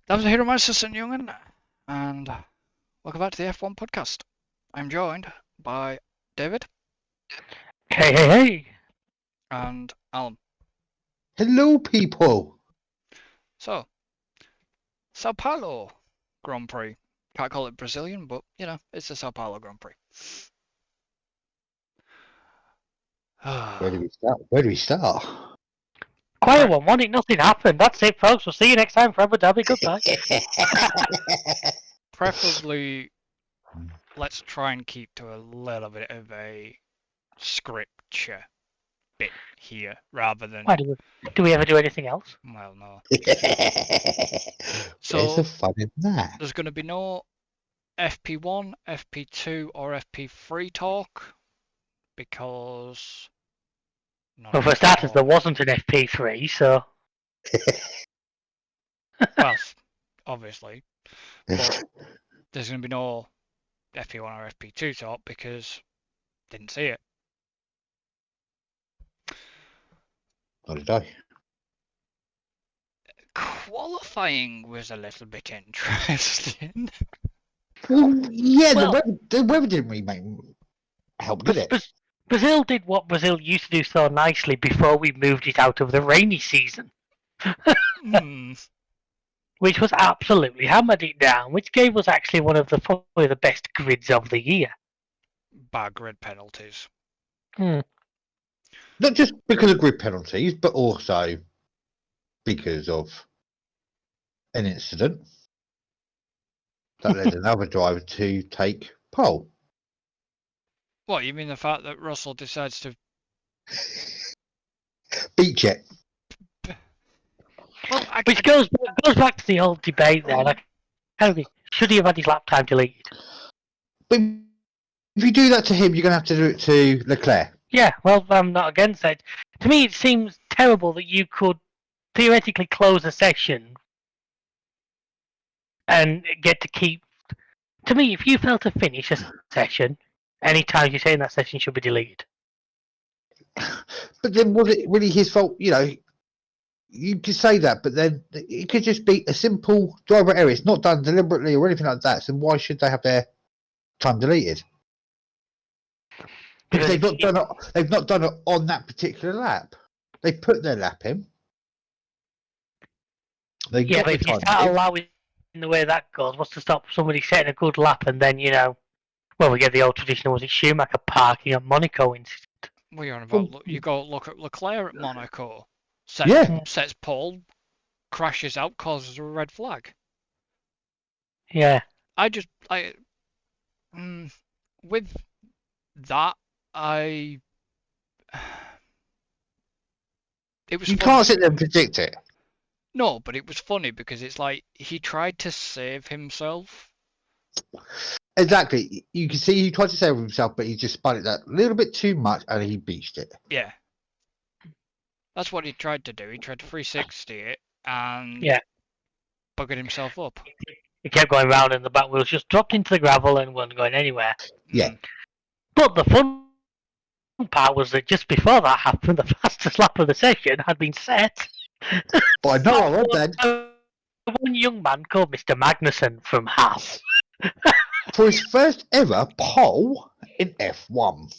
Dames en heren, meisjes en jongen, and welcome back to the F1 podcast. I'm joined by David Hey. and Alan. Hello, people. So, Sao Paulo Grand Prix. Can't call it Brazilian, but you know, it's the Sao Paulo Grand Prix. Where do we start? Quiet one, wasn't it? Nothing happened. That's it, folks. We'll see you next time for Abu Dhabi. Goodbye. Preferably, let's try and keep to a little bit of a scripture bit here, rather than... Why do we ever do anything else? Well, no. There's a fun in that. There's going to be no FP1, FP2 or FP3 talk because... Well, for starters, there wasn't an FP3, so... Well, obviously. But there's going to be no FP1 or FP2 talk because didn't see it. Not did I? Qualifying was a little bit interesting. Well, yeah, Well- the weather didn't really help, did it? Brazil did what Brazil used to do so nicely before we moved it out of the rainy season, which was absolutely hammered it down, which gave us actually one of probably the best grids of the year. Bad grid penalties. Not just because of grid penalties, but also because of an incident that led another driver to take pole. What, you mean the fact that Russell decides to... Beat jet. Well, Which goes back to the old debate there. Like, should he have had his lap time deleted? But if you do that to him, you're going to have to do it to Leclerc. Yeah, well, I'm not against it. To me, it seems terrible that you could theoretically close a session and get to keep... To me, if you fail to finish a session, any time you say in that session should be deleted. But then was it really his fault? You know, you could say that, but then it could just be a simple driver error. It's not done deliberately or anything like that. So why should they have their time deleted? Because they've not done it on that particular lap. They put their lap in. They Yeah, got but the if you time start in. allowing the way that goes, what's to stop somebody setting a good lap and then, well, we get the old traditional, was it Schumacher parking at Monaco incident? What are you on about? You go look at Leclerc at Monaco. Sets pole, crashes out, causes a red flag. Yeah. With that, it was. You funny. can't sit there and predict it. No, but it was funny because it's like he tried to save himself. Exactly. You can see he tried to save himself, but he just spun it that little bit too much and he beached it. Yeah. That's what he tried to do. He tried to 360 it and buggered himself up. He kept going round and the back wheels just dropped into the gravel and wasn't going anywhere. Yeah. But the fun part was that just before that happened, the fastest lap of the session had been set. But I know I read that. One young man called Mr. Magnussen from Haas. For his first ever pole in F1.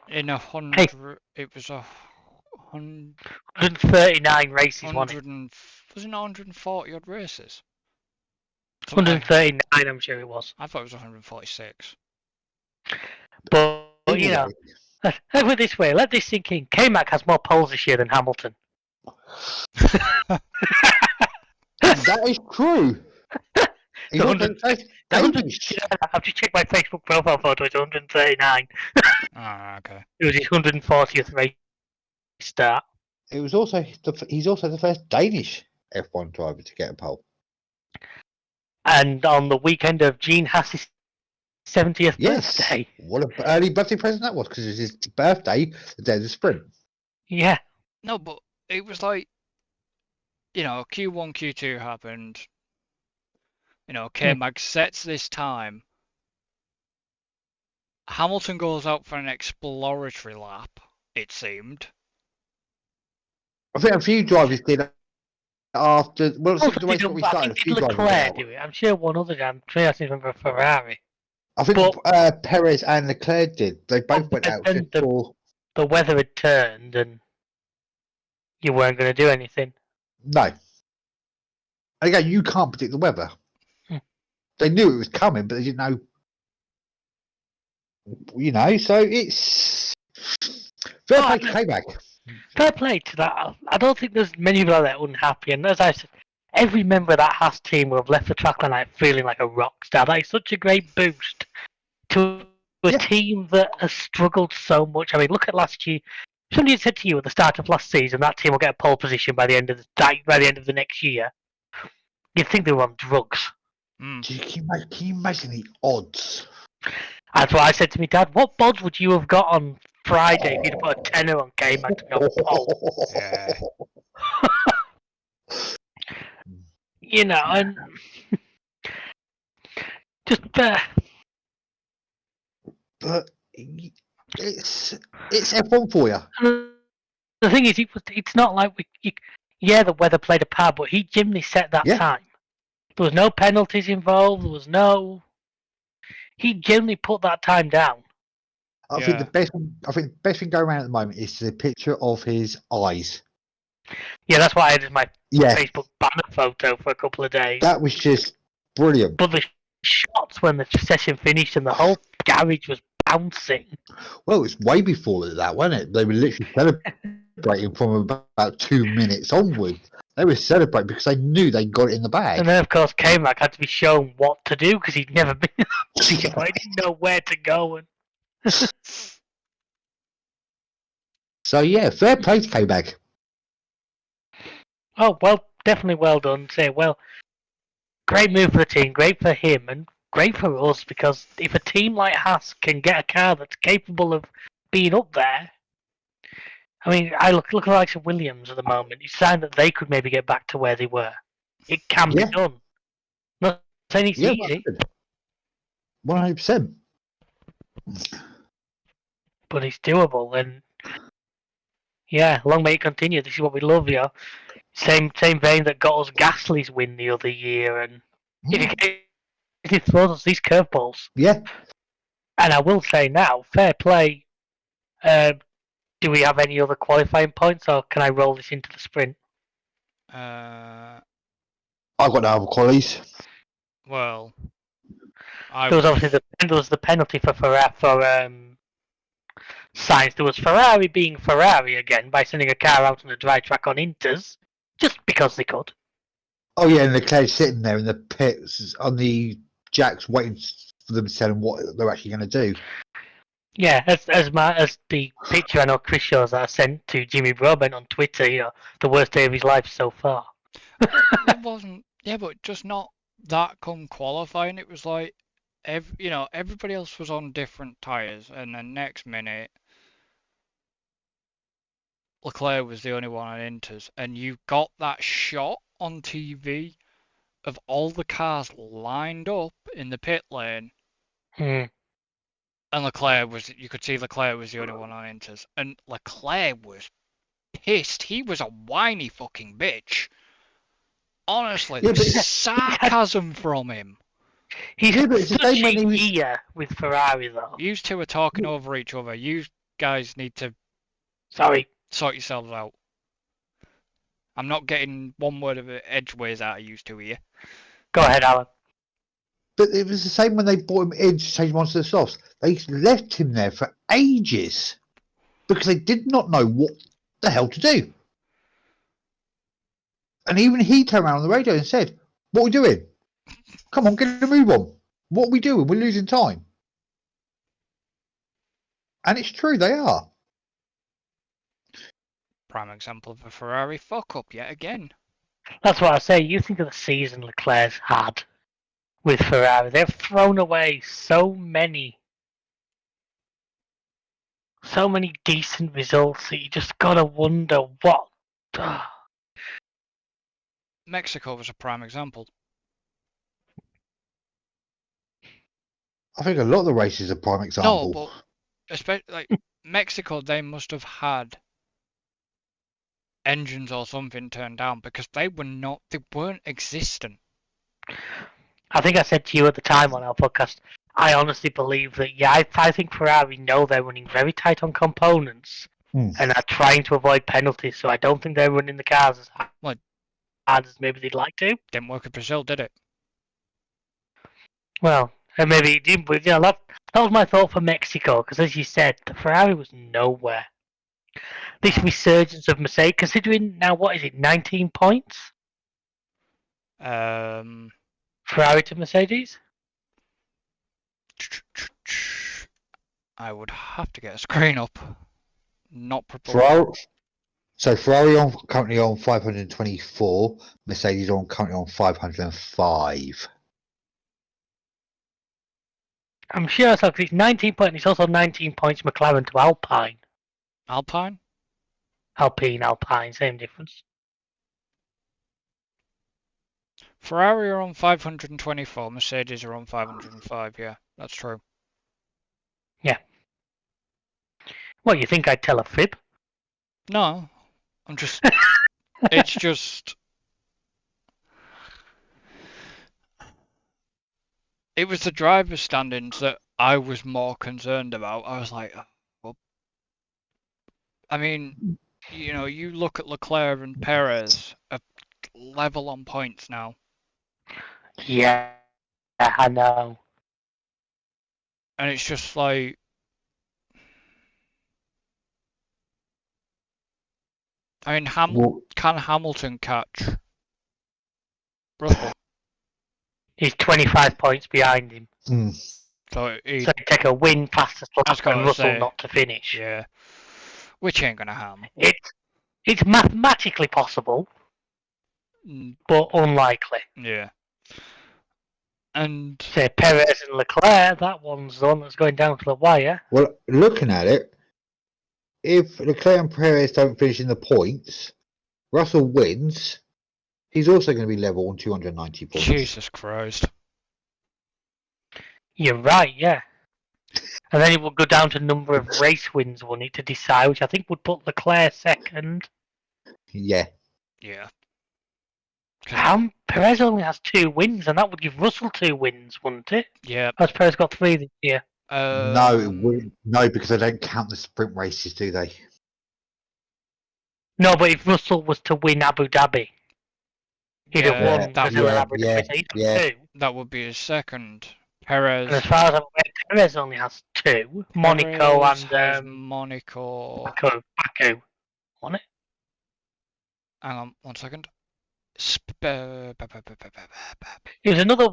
In 100, it was 139 races, wasn't it? Was it 140 odd races? 139, I'm sure it was. I thought it was 146. But put it this way, let this sink in. K-Mac has more poles this year than Hamilton. That is true. He's I've just checked my Facebook profile photo, it's 139. Okay. It was his 140th race start. He's also the first Danish F1 driver to get a pole. And on the weekend of Gene Haas's 70th birthday. What an early birthday present that was, because it was his birthday the day of the sprint. Yeah. No, but it was like, Q1, Q2 happened. K-Mag sets this time. Hamilton goes out for an exploratory lap, it seemed. I think a few drivers did after. Well, Also, the race got I restarted, a think few did drivers went Leclerc out. do it? I'm sure one other guy. I'm trying to remember a Ferrari. I think But- Perez and Leclerc did. They both went out and just for. the weather had turned and you weren't going to do anything. No. Again, you can't predict the weather. Hmm. They knew it was coming, but they didn't know. You know, so it's fair play to K-Mag. Fair play to that. I don't think there's many people out there unhappy. And as I said, every member of that Haas team will have left the track that night feeling like a rock star. That is such a great boost to a team that has struggled so much. I mean, look at last year. Somebody had said to you at the start of last season that team will get a pole position by the end of the next year. You'd think they were on drugs. Mm. Can you imagine the odds? That's what I said to my dad. What odds would you have got on Friday if you'd put a tenner on K-Mag to be on pole? Yeah. You know, and just But it's F1 for you. the thing is, it's not like the weather played a part, but he genuinely set that time. There was no penalties involved. There was no. He genuinely put that time down. I think the best thing going around at the moment is the picture of his eyes. Yeah, that's why I did my Facebook banner photo for a couple of days. That was just brilliant. But the shots when the session finished and the whole garage was bouncing. Well, it's way before that, wasn't it? They were literally celebrating from about 2 minutes onwards. They were celebrating because they knew they got it in the bag. And then, of course, K-Mac had to be shown what to do because he'd never been in a position where he didn't know where to go. And so, yeah, fair play to K-Mag. oh, well, definitely well done. Great move for the team, great for him, and great for us because if a team like Haas can get a car that's capable of being up there, I mean, I look at the likes of Williams at the moment. It's time that they could maybe get back to where they were. It can be done. Not saying it's easy, 100%. but it's doable. And yeah, long may it continue. This is what we love, you know. Same vein that got us Gasly's win the other year, and if he throws us these curveballs. Yeah. And I will say now, fair play. Do we have any other qualifying points, or can I roll this into the sprint? I've got no other qualities. Well, there was obviously the penalty for Sainz. There was Ferrari being Ferrari again by sending a car out on the dry track on Inters, just because they could. Oh yeah, and Leclerc sitting there in the pits on the jacks waiting for them to tell them what they're actually going to do. Yeah, as the picture I know Chris shows that I sent to Jimmy Broadbent on Twitter, you know, the worst day of his life so far. It wasn't, but just not that come qualifying. It was like, everybody else was on different tyres, and then next minute, Leclerc was the only one on Inters, and you got that shot on TV of all the cars lined up in the pit lane. And you could see Leclerc was the only one on Inters. And Leclerc was pissed. He was a whiny fucking bitch. Honestly, there's sarcasm from him. He's such a year with Ferrari, though. You two are talking over each other. You guys need to sort yourselves out. I'm not getting one word of edgeways out of you two here. Go ahead, Alan. But it was the same when they brought him in to change him onto the softs. They left him there for ages because they did not know what the hell to do. And even he turned around on the radio and said, "What are we doing? Come on, get a move on. What are we doing? We're losing time." And it's true, they are. Prime example of a Ferrari fuck up yet again. That's what I say. You think of the season Leclerc's had with Ferrari. They've thrown away so many decent results that you just gotta wonder what. Mexico was a prime example. I think a lot of the races are prime example. No, but especially Mexico, they must have had engines or something turned down because they weren't existent. I think I said to you at the time on our podcast, I honestly believe that, I think Ferrari know they're running very tight on components and are trying to avoid penalties, so I don't think they're running the cars as hard as maybe they'd like to. Didn't work in Brazil, did it? Well, and maybe it didn't, but that was my thought for Mexico, because as you said, the Ferrari was nowhere. This resurgence of Mercedes, considering now, what is it, 19 points? Um, Ferrari to Mercedes? I would have to get a screen up. Not Ferrari. So Ferrari currently on 524, Mercedes currently on 505. I'm sure it's 19 points. It's also 19 points McLaren to Alpine. Alpine, same difference. Ferrari are on 524, Mercedes are on 505. Yeah, that's true. Yeah. What, you think I'd tell a fib? No, I'm just. It's just. It was the driver's standings that I was more concerned about. I was like, well, I mean, you look at Leclerc and Perez are level on points now. Yeah, I know. And it's just like. I mean, can Hamilton catch Russell? He's 25 points behind him. So he'd take a win fastest lap and Russell not to finish. Yeah. Which ain't gonna happen. It's mathematically possible, but unlikely. Yeah. And say Perez and Leclerc, that one's the one that's going down to the wire. Well, looking at it, if Leclerc and Perez don't finish in the points, Russell wins. He's also going to be level on 290 points. Jesus Christ. You're right, yeah. And then it will go down to number of race wins, won't it, to decide, which I think would put Leclerc second. Yeah. Yeah. Perez only has 2 wins, and that would give Russell 2 wins, wouldn't it? Yeah. Has Perez got 3 this year? No, because they don't count the sprint races, do they? No, but if Russell was to win Abu Dhabi, he'd have won Abu Dhabi. That would be his second. Perez. And as far as I'm aware, Perez only has 2. Monaco and Monaco. Baku. On it? Hang on, 1 second. It was another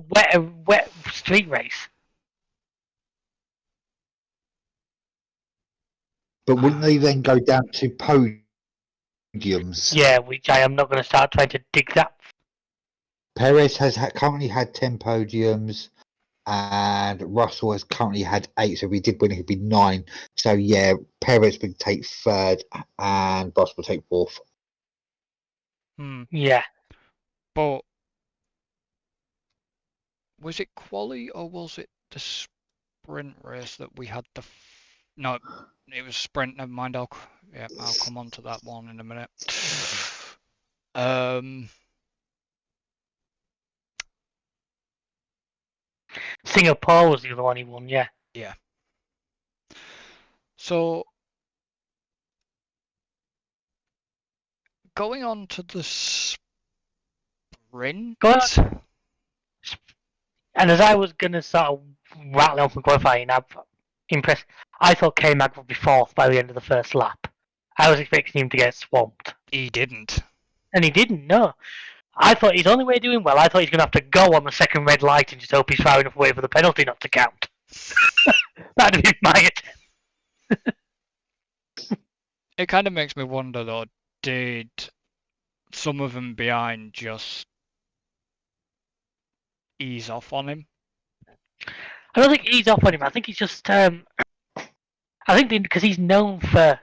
wet street race. But wouldn't they then go down to podiums? Yeah, which I am not going to start trying to dig that. Perez has currently had 10 podiums, and Russell has currently had 8. So if he did win, he'd be 9. So yeah, Perez would take 3rd, and Boss will take 4th. Yeah. But was it quali or was it the sprint race that we had no, it was sprint. Never mind. I'll come on to that one in a minute. Singapore was the other one he won. Yeah. Yeah. So going on to the sprint. And as I was going to sort of rattle on from qualifying, I'm impressed. I thought K-Mag would be 4th by the end of the first lap. I was expecting him to get swamped. He didn't. And he didn't, no. I thought his only way of doing well, I thought he's going to have to go on the second red light and just hope he's far enough away for the penalty not to count. That'd be my attempt. It kind of makes me wonder, though, did some of them behind just ease off on him? I don't think ease off on him. I think he's just... I think because he's known for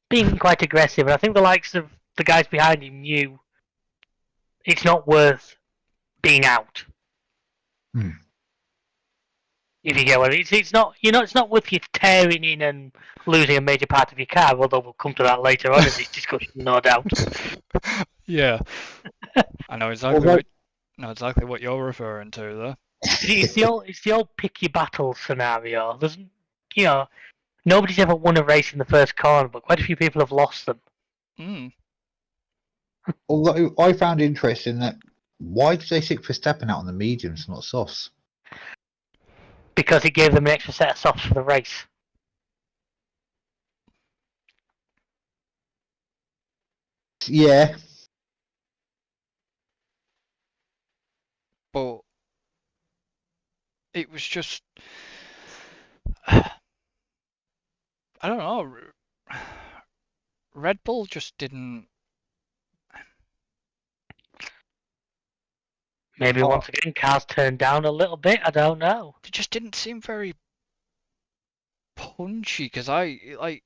being quite aggressive, and I think the likes of the guys behind him knew it's not worth being out. If you get what it's not, it's not worth you tearing in and losing a major part of your car. Although we'll come to that later on in this discussion, no doubt. Yeah, I know Although, exactly what you're referring to there. It's the old pick your battle scenario. There's, you know, nobody's ever won a race in the first corner, but quite a few people have lost them. Mm. although I found interesting that why did they stick Verstappen out on the mediums, not softs? Because it gave them an extra set of softs for the race. Yeah, But it was just, I don't know. Red Bull just didn't. Maybe once again, cars turned down a little bit. I don't know. They just didn't seem very punchy. Because We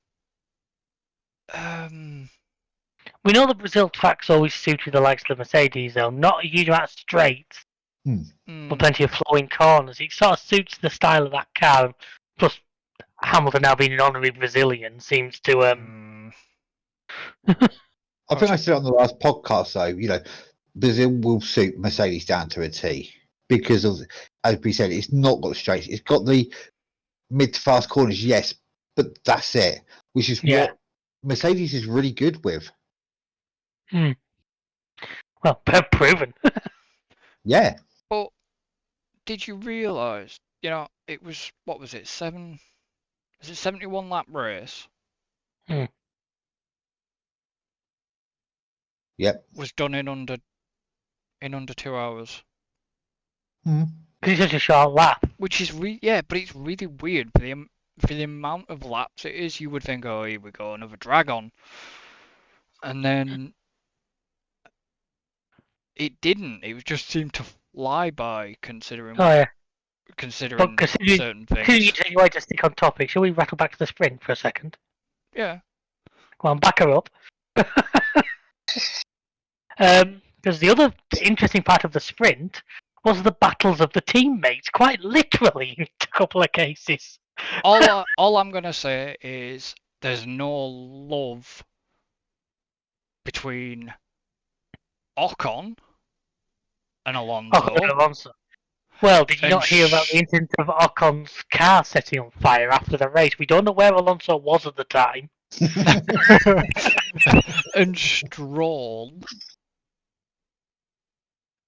know the Brazil tracks always suited the likes of the Mercedes, though. Not a huge amount of straights, but plenty of flowing corners. It sort of suits the style of that car. Plus, Hamilton now being an honorary Brazilian seems to. I think I said it on the last podcast though. Brazil will suit Mercedes down to a T because of, as we said, it's not got straight. It's got the mid to fast corners, yes, but that's it. Which is what Mercedes is really good with. Well, proven. Yeah. But did you realise? It was, what was it? Was it 71 lap race? Yep. Was done in under 2 hours. Because it's such a short lap. Which is but it's really weird for the amount of laps it is. You would think, oh, here we go, another drag on, and then it didn't. It just seemed to fly by, considering certain things. You want to stick on topic, shall we rattle back to the sprint for a second? Yeah. Well, back her up. Because the other interesting part of the sprint was the battles of the teammates, quite literally in a couple of cases. All I'm gonna say is there's no love between Ocon and Alonso. Well, did you not hear about the incident of Ocon's car setting on fire after the race? We don't know where Alonso was at the time. And Stroll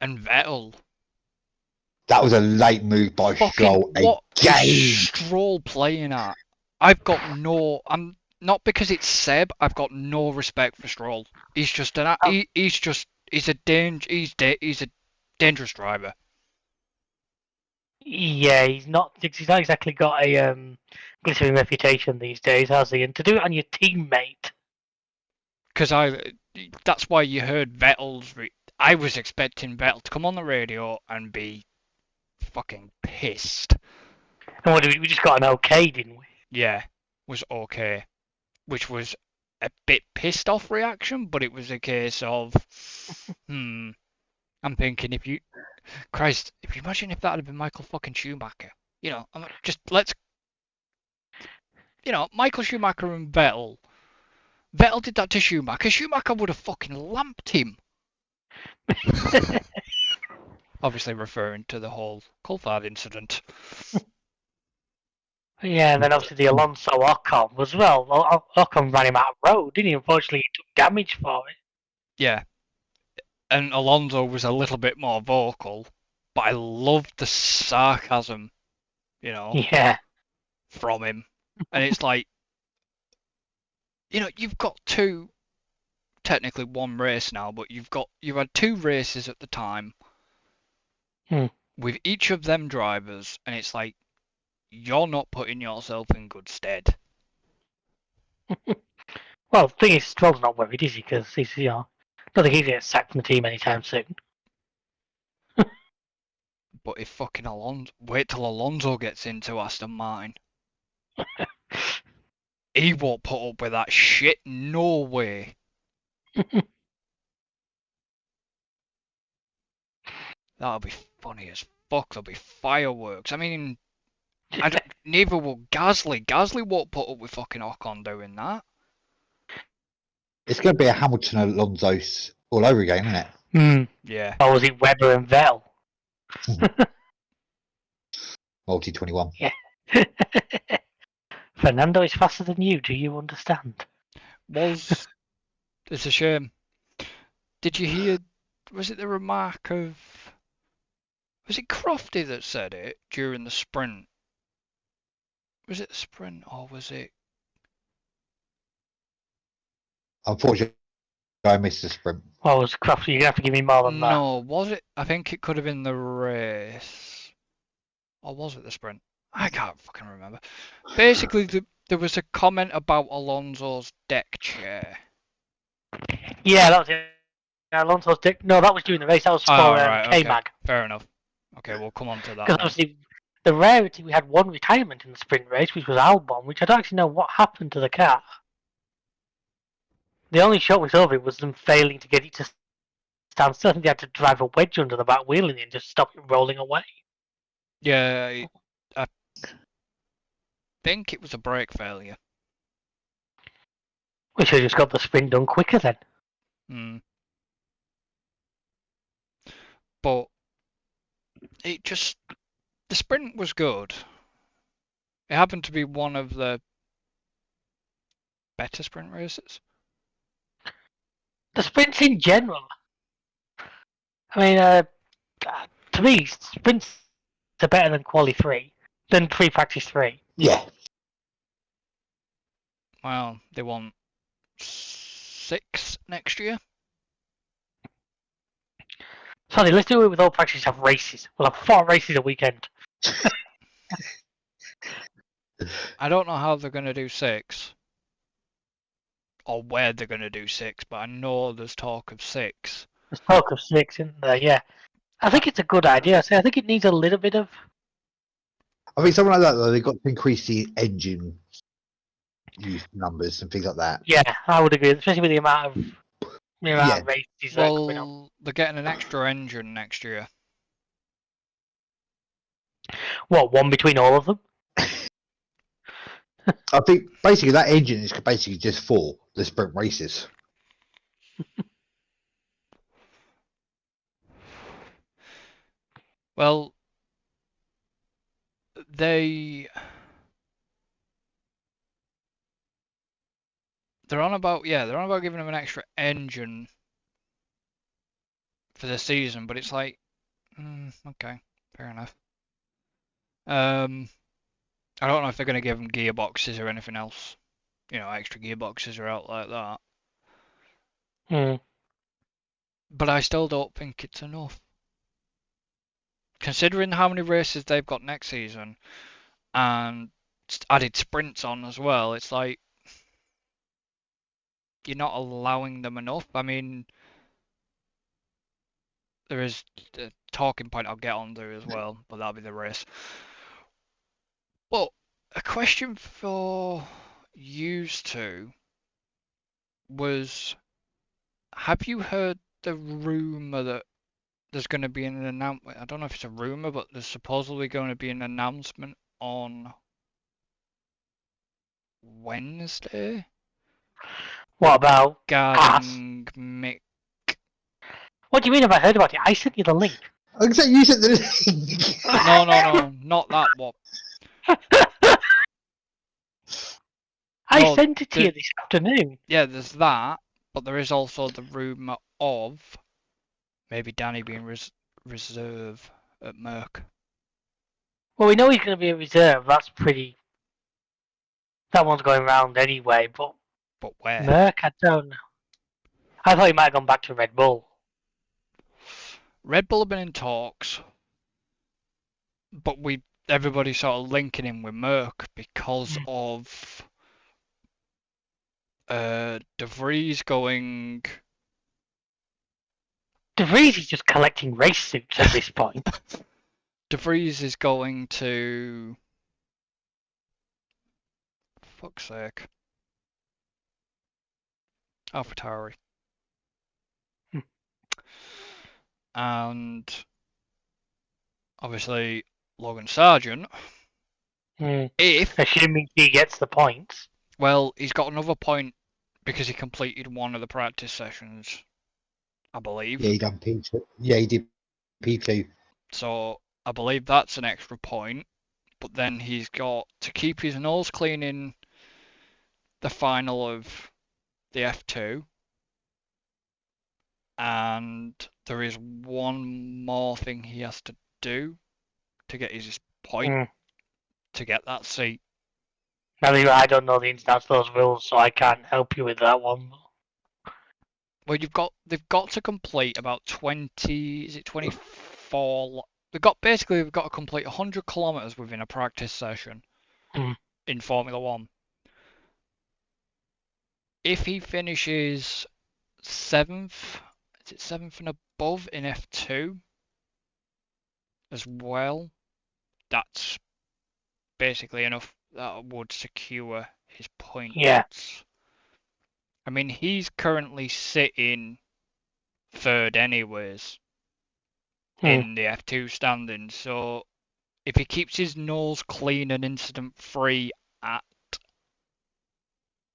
and Vettel. That was a late move by Stroll What again. is Stroll playing at? I'm not because it's Seb. I've got no respect for Stroll. He's just he's a dangerous driver. Yeah, he's not exactly got a glittering reputation these days, has he? And to do it on your teammate. Because that's why you heard Vettel's. I was expecting Vettel to come on the radio and be fucking pissed. And what we just got an okay, didn't we? Yeah, was okay. Which was a bit pissed off reaction, but it was a case of, I'm thinking if you imagine if that had been Michael fucking Schumacher. Michael Schumacher and Vettel. Vettel did that to Schumacher. Schumacher would have fucking lamped him. Obviously referring to the whole Coulthard incident. Yeah, and then obviously the Alonso Ocon as well. Ocon ran him out of road, didn't he? Unfortunately, he took damage for it. Yeah. And Alonso was a little bit more vocal, but I loved the sarcasm, from him. And it's like, you've got technically one race now, but you've had two races at the time with each of them drivers, and it's like, you're not putting yourself in good stead. Well, the thing is, Stroll's not worried, is he? Because he's, I don't think he's going to get sacked from the team anytime soon. But if fucking wait till Alonso gets into Aston Martin. He won't put up with that shit, no way. That'll be funny as fuck, there'll be fireworks. I mean, Neither will Gasly. Gasly won't put up with fucking Ocon doing that. It's going to be a Hamilton Alonso all over again, isn't it? Yeah. Or was it Webber and Vettel? Multi 21. Yeah. Fernando is faster than you. Do you understand? It's a shame. Did you hear? Was it the remark of? Was it Crofty that said it during the sprint? Was it the sprint or was it? Unfortunately, I missed the sprint. Well, was Crofty? You're gonna have to give me more than that. No, was it? I think it could have been the race, or was it the sprint? I can't fucking remember. Basically, there was a comment about Alonso's deck chair. Yeah, that was it. Alonso's dick. No, that was during the race. That was for right, okay. K-Mag. Fair enough. Okay, we'll come on to that. Because obviously, the rarity, we had one retirement in the sprint race, which was Albon, which I don't actually know what happened to the car. The only shot we saw of it was them failing to get it to stand still. I think they had to drive a wedge under the back wheel and just stop it rolling away. Yeah, I think it was a brake failure. We should have just got the sprint done quicker then. But the sprint was good. It happened to be one of the better sprint races. The sprints in general. I mean, to me, sprints are better than quali 3, than practice 3. Yeah. Well, they want 6 next year. Sorry, let's do it with all practice have races. We'll have 4 races a weekend. I don't know how they're going to do 6. Or where they're going to do 6, but I know there's talk of 6. There's talk of 6, isn't there? Yeah. I think it's a good idea. I think it needs a little bit of... I think something like that, though, they've got to increase the engine use numbers and things like that. Yeah, I would agree, especially with the amount of races that are coming up. Well, they're getting an extra engine next year. What, one between all of them? I think basically that engine is basically just for the sprint races. Well, they're on about giving them an extra engine for the season, but it's like, okay, fair enough. I don't know if they're going to give them gearboxes or anything else. Extra gearboxes or out like that. But I still don't think it's enough. Considering how many races they've got next season and added sprints on as well, it's like you're not allowing them enough. I mean, there is a talking point I'll get on there as well, but that'll be the race. But a question for yous two was, have you heard the rumour that there's going to be an announcement? I don't know if it's a rumour, but there's supposedly going to be an announcement on Wednesday. What about regarding Mick? What do you mean have I heard about it? I sent you the link. Except you sent the link. No, not that one. I sent it to you this afternoon. Yeah, there's that, but there is also the rumour of maybe Danny being reserve at Merck. Well, we know he's going to be a reserve. That's pretty... That one's going round anyway, but... But where? Merck, I don't know. I thought he might have gone back to Red Bull. Red Bull have been in talks, but everybody's sort of linking him with Merck because of De Vries going... De Vries is just collecting race suits at this point. De Vries is going to... Fuck's sake. AlphaTauri. And obviously Logan Sargent If, Assuming he gets the points. well, he's got another point because he completed one of the practice sessions, I believe. Yeah, he done P2. Yeah, he did P2. So I believe that's an extra point. But then he's got to keep his nose clean in the final of the F2. And there is one more thing he has to do to get his point to get that seat. I don't know the ins and outs of those rules, so I can't help you with that one. Well, they've got to complete about 20, is it 24? They've got to complete 100 kilometers within a practice session in Formula One. If he finishes seventh, is it seventh and above in F2 as well? That's basically enough that would secure his points. Yeah. I mean, he's currently sitting third anyways in the F2 standings, so if he keeps his nose clean and incident free at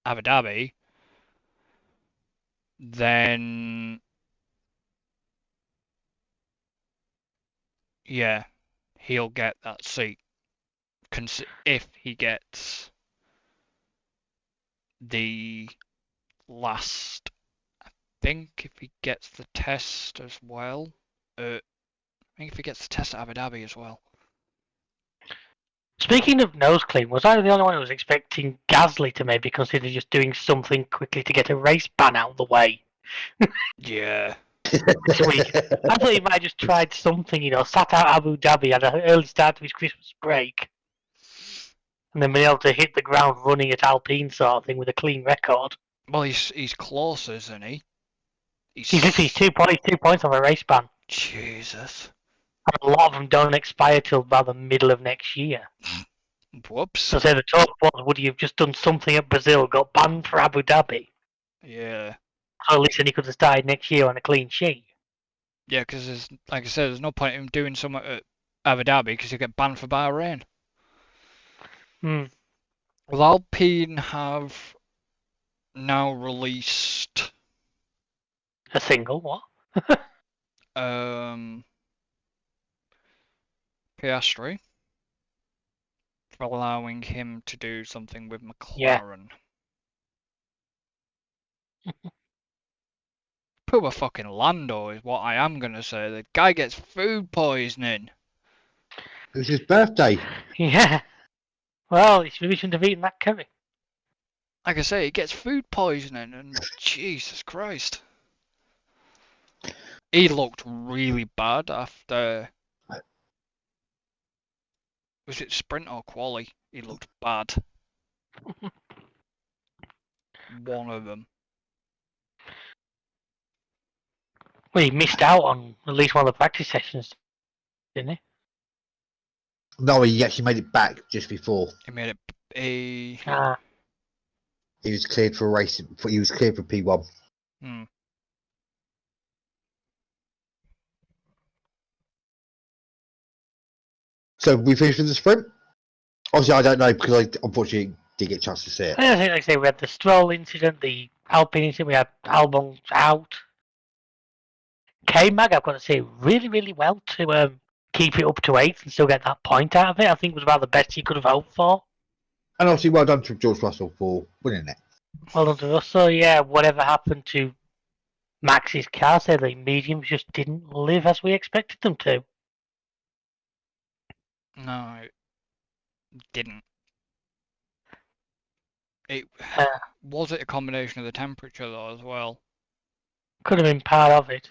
Abu Dhabi, then yeah, he'll get that seat. If he gets the last, I think if he gets the test as well, I think if he gets the test at Abu Dhabi as well. Speaking of nose clean, was I the only one who was expecting Gasly to maybe consider just doing something quickly to get a race ban out of the way? Yeah. This week. I thought he might have just tried something, sat out Abu Dhabi, had an early start to his Christmas break, and then been able to hit the ground running at Alpine sort of thing with a clean record. Well, he's closer, isn't he? He's 2 points on a race ban. Jesus. And a lot of them don't expire till about the middle of next year. Whoops. So say the talk was, would he have just done something at Brazil, got banned for Abu Dhabi? Yeah. So at least then he could have started next year on a clean sheet. Yeah, because like I said, there's no point in him doing something at Abu Dhabi because he'll get banned for Bahrain. Well, Alpine have now released a single what? Piastri for allowing him to do something with McLaren. Yeah. Poor fucking Lando is what I am gonna say. The guy gets food poisoning. It was his birthday. Yeah. Well, he shouldn't have eaten that curry. Like I say, he gets food poisoning, and Jesus Christ. He looked really bad after. Was it sprint or quali? He looked bad. One of them. Well, he missed out on at least one of the practice sessions, didn't he? No, he actually made it back just before. He made it He was cleared for racing. He was cleared for P1. So we finished with the sprint. Obviously, I don't know because I unfortunately didn't get a chance to see it. I think, like I say, we had the Stroll incident, the Alpine incident, we had Albon out. K-Mag, I've got to say, really, really well to keep it up to 8th and still get that point out of it. I think it was about the best he could have hoped for. And obviously, well done to George Russell for winning it. Well done to Russell. Yeah, whatever happened to Max's car, say the mediums just didn't live as we expected them to. No, it didn't. Was it a combination of the temperature though as well? Could have been part of it.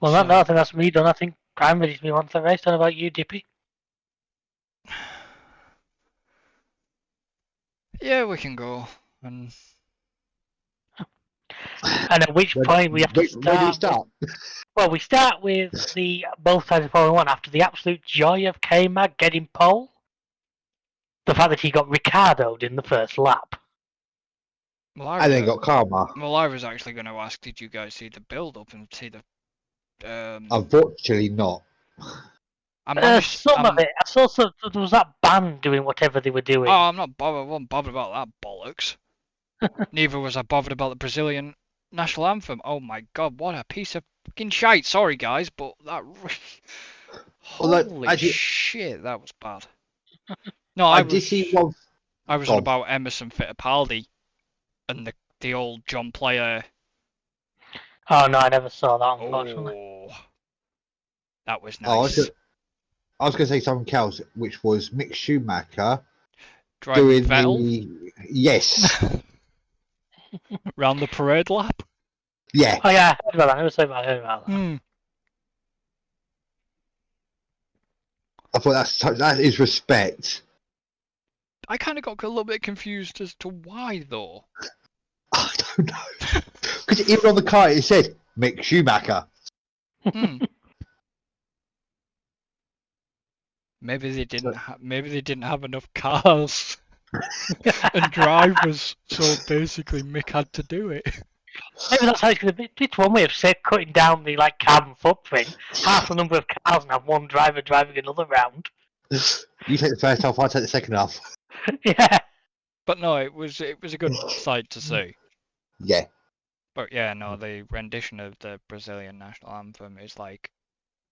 Well, no, I think that's me done. I think I'm ready to move on to the race. What about you, Dippy? Yeah, we can go. And at which point we have to start. Where do we start? Well, we start with the both sides of Formula 1 after the absolute joy of K-Mag getting pole. The fact that he got Ricardo'd in the first lap. And then got karma. Well, I was actually going to ask, did you guys see the build-up and see the... Unfortunately not. Some of it. I saw there was that band doing whatever they were doing. Oh, I'm not bothered. I wasn't bothered about that bollocks. Neither was I bothered about the Brazilian national anthem. Oh my god, what a piece of fucking shite. Sorry, guys, but that. Holy shit, that was bad. No, I did see one. I was on about Emerson Fittipaldi and the old John Player. Oh no, I never saw that, unfortunately. Oh, that was nice. I was going to say something else, which was Mick Schumacher Driving Vettel? Yes. Round the parade lap? Yeah. Oh yeah, I heard about that. I heard about that. I thought that is respect. I kind of got a little bit confused as to why, though. I don't know. Because even on the car it said Mick Schumacher. Maybe they didn't have enough cars and drivers, so basically Mick had to do it. Maybe that's how it's going to be. It's one way of cutting down the carbon footprint. Half the number of cars and have one driver driving another round. You take the first half, I take the second half. Yeah. But no, it was a good sight to see. Yeah. But yeah, no, the rendition of the Brazilian national anthem is like,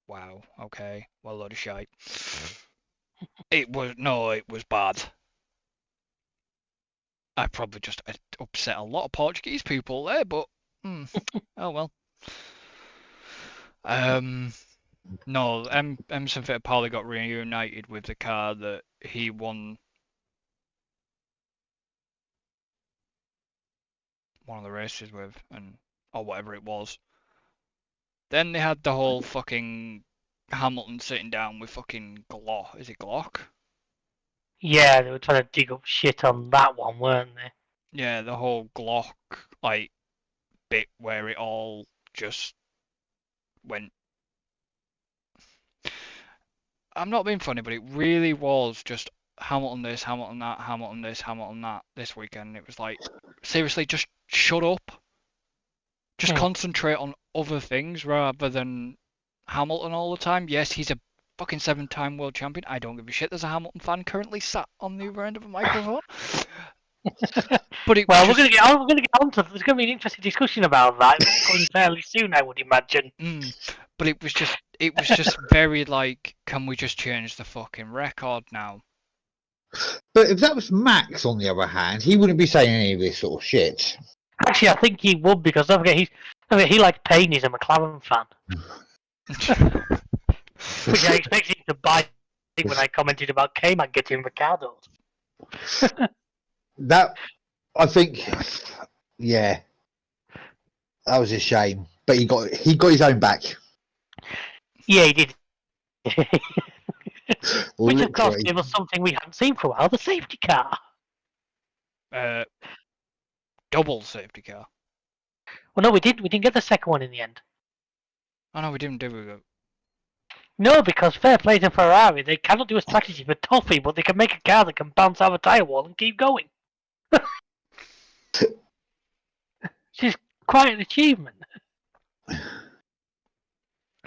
wow, okay, well, a load of shite. It was bad. I probably just upset a lot of Portuguese people there, but oh well. No, Emerson Fittipaldi got reunited with the car that he won one of the races with, or whatever it was. Then they had the whole fucking Hamilton sitting down with fucking Glock. Is it Glock? Yeah, they were trying to dig up shit on that one, weren't they? Yeah, the whole Glock bit where it all just went. I'm not being funny, but it really was just Hamilton this, Hamilton that, Hamilton this, Hamilton that this weekend. It was like, seriously, just shut up. Just concentrate on other things rather than Hamilton all the time. Yes, he's a fucking 7-time world champion. I don't give a shit. There's a Hamilton fan currently sat on the other end of a microphone. But it we're gonna get on to. There's gonna be an interesting discussion about that coming fairly soon, I would imagine. But it was just very can we just change the fucking record now? But if that was Max, on the other hand, he wouldn't be saying any of this sort of shit. Actually, I think he would, because don't forget, he like Payne. He's a McLaren fan. Which I expected him to buy when I commented about K-Man getting Ricardo's. That, I think, yeah, that was a shame. But he got his own back. Yeah, he did. Which of course gave us something we hadn't seen for a while: the safety car. Double safety car. Well, no, we didn't get the second one in the end. Oh no, we didn't do it. No, because fair play to Ferrari, they cannot do a strategy for Toffee, but they can make a car that can bounce out of a tyre wall and keep going. Which is quite an achievement.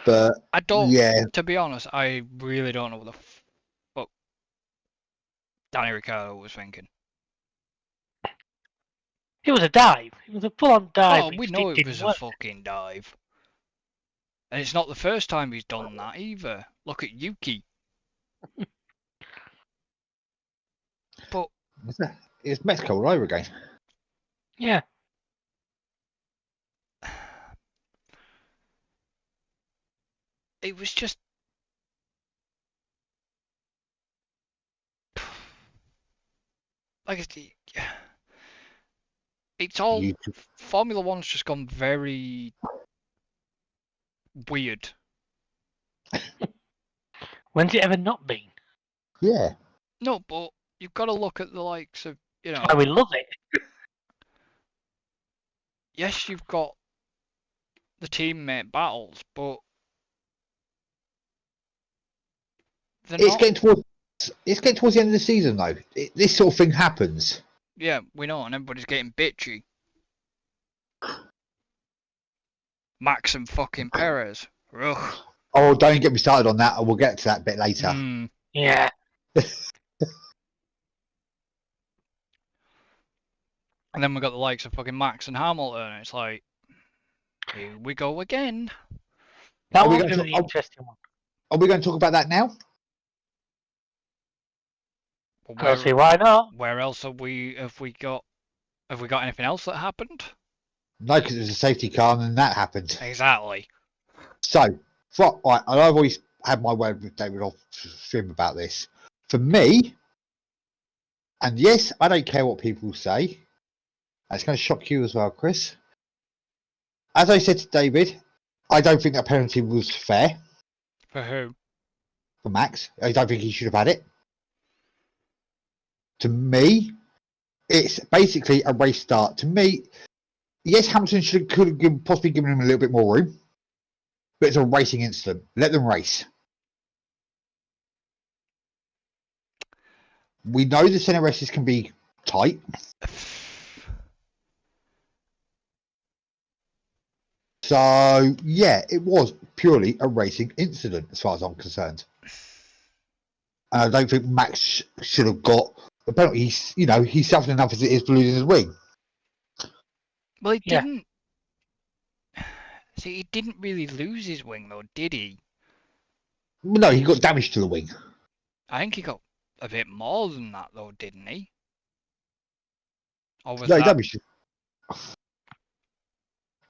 But I don't. Yeah. To be honest, I really don't know what the fuck Danny Ricciardo was thinking. It was a dive. It was a full-on dive. Oh, we know it was a fucking dive. And it's not the first time he's done that either. Look at Yuki. But it's Mexico all over again. Yeah. It was just it's all Formula One's just gone very weird. When's it ever not been? Yeah. No, but you've got to look at the likes of, That's why we love it. Yes, you've got the teammate battles, but it's getting towards the end of the season though. This sort of thing happens. Yeah, we know, and everybody's getting bitchy. Max and fucking Perez. Ugh. Oh, don't get me started on that. We'll get to that bit later. Yeah. And then we got the likes of fucking Max and Hamilton. And it's like, here we go again. That Are we was going going to to be the interesting one. Are we going to talk about that now? Well, I'll see why not. Where else have we got anything else that happened? No, because it was a safety car and then that happened. Exactly. So, right, and I've always had my word with David off stream about this. For me, and yes, I don't care what people say. That's going to shock you as well, Chris. As I said to David, I don't think that penalty was fair For who? for Max. I don't think he should have had it. To me, it's basically a race start. To me, yes, Hamilton could have possibly given him a little bit more room, but it's a racing incident. Let them race. We know the centre races can be tight. So, yeah, it was purely a racing incident as far as I'm concerned. And I don't think Max should have got the penalty. He's suffered enough as it is for losing his wing. Well, he Yeah. didn't. See, he didn't really lose his wing, though, did he? No, he got damage to the wing. I think he got a bit more than that, though, didn't he? Or was No, he that... damaged it.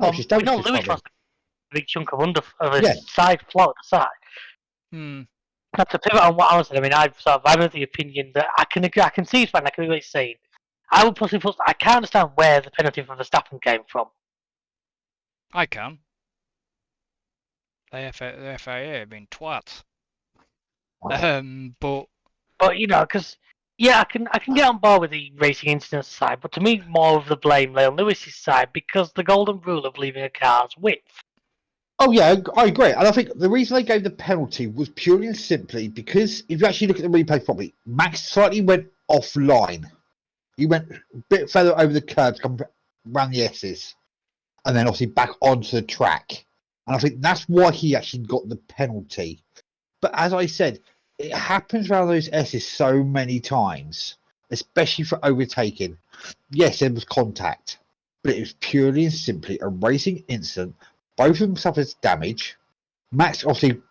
No, it's just We know damage to Lewis something. lost a big chunk of a Yeah. side floor at the side. Hmm. Now, to pivot on what I was saying, I mean, I'm of the opinion that I can agree, I can see it's fine, I can agree what he's saying. I would possibly put, I can't understand where the penalty for Verstappen came from. I can. The FIA have been twats. But Because yeah, I can get on board with the racing incident side, but to me, more of the blame lay on Lewis's side because the golden rule of leaving a car's width. Oh, yeah, I agree. And I think the reason they gave the penalty was purely and simply because if you actually look at the replay properly, Max slightly went offline. He went a bit further over the curb to come around the S's and then obviously back onto the track. And I think that's why he actually got the penalty. But as I said, it happens around those S's so many times, especially for overtaking. Yes, there was contact, but it was purely and simply a racing incident. Both of them suffered damage. Max obviously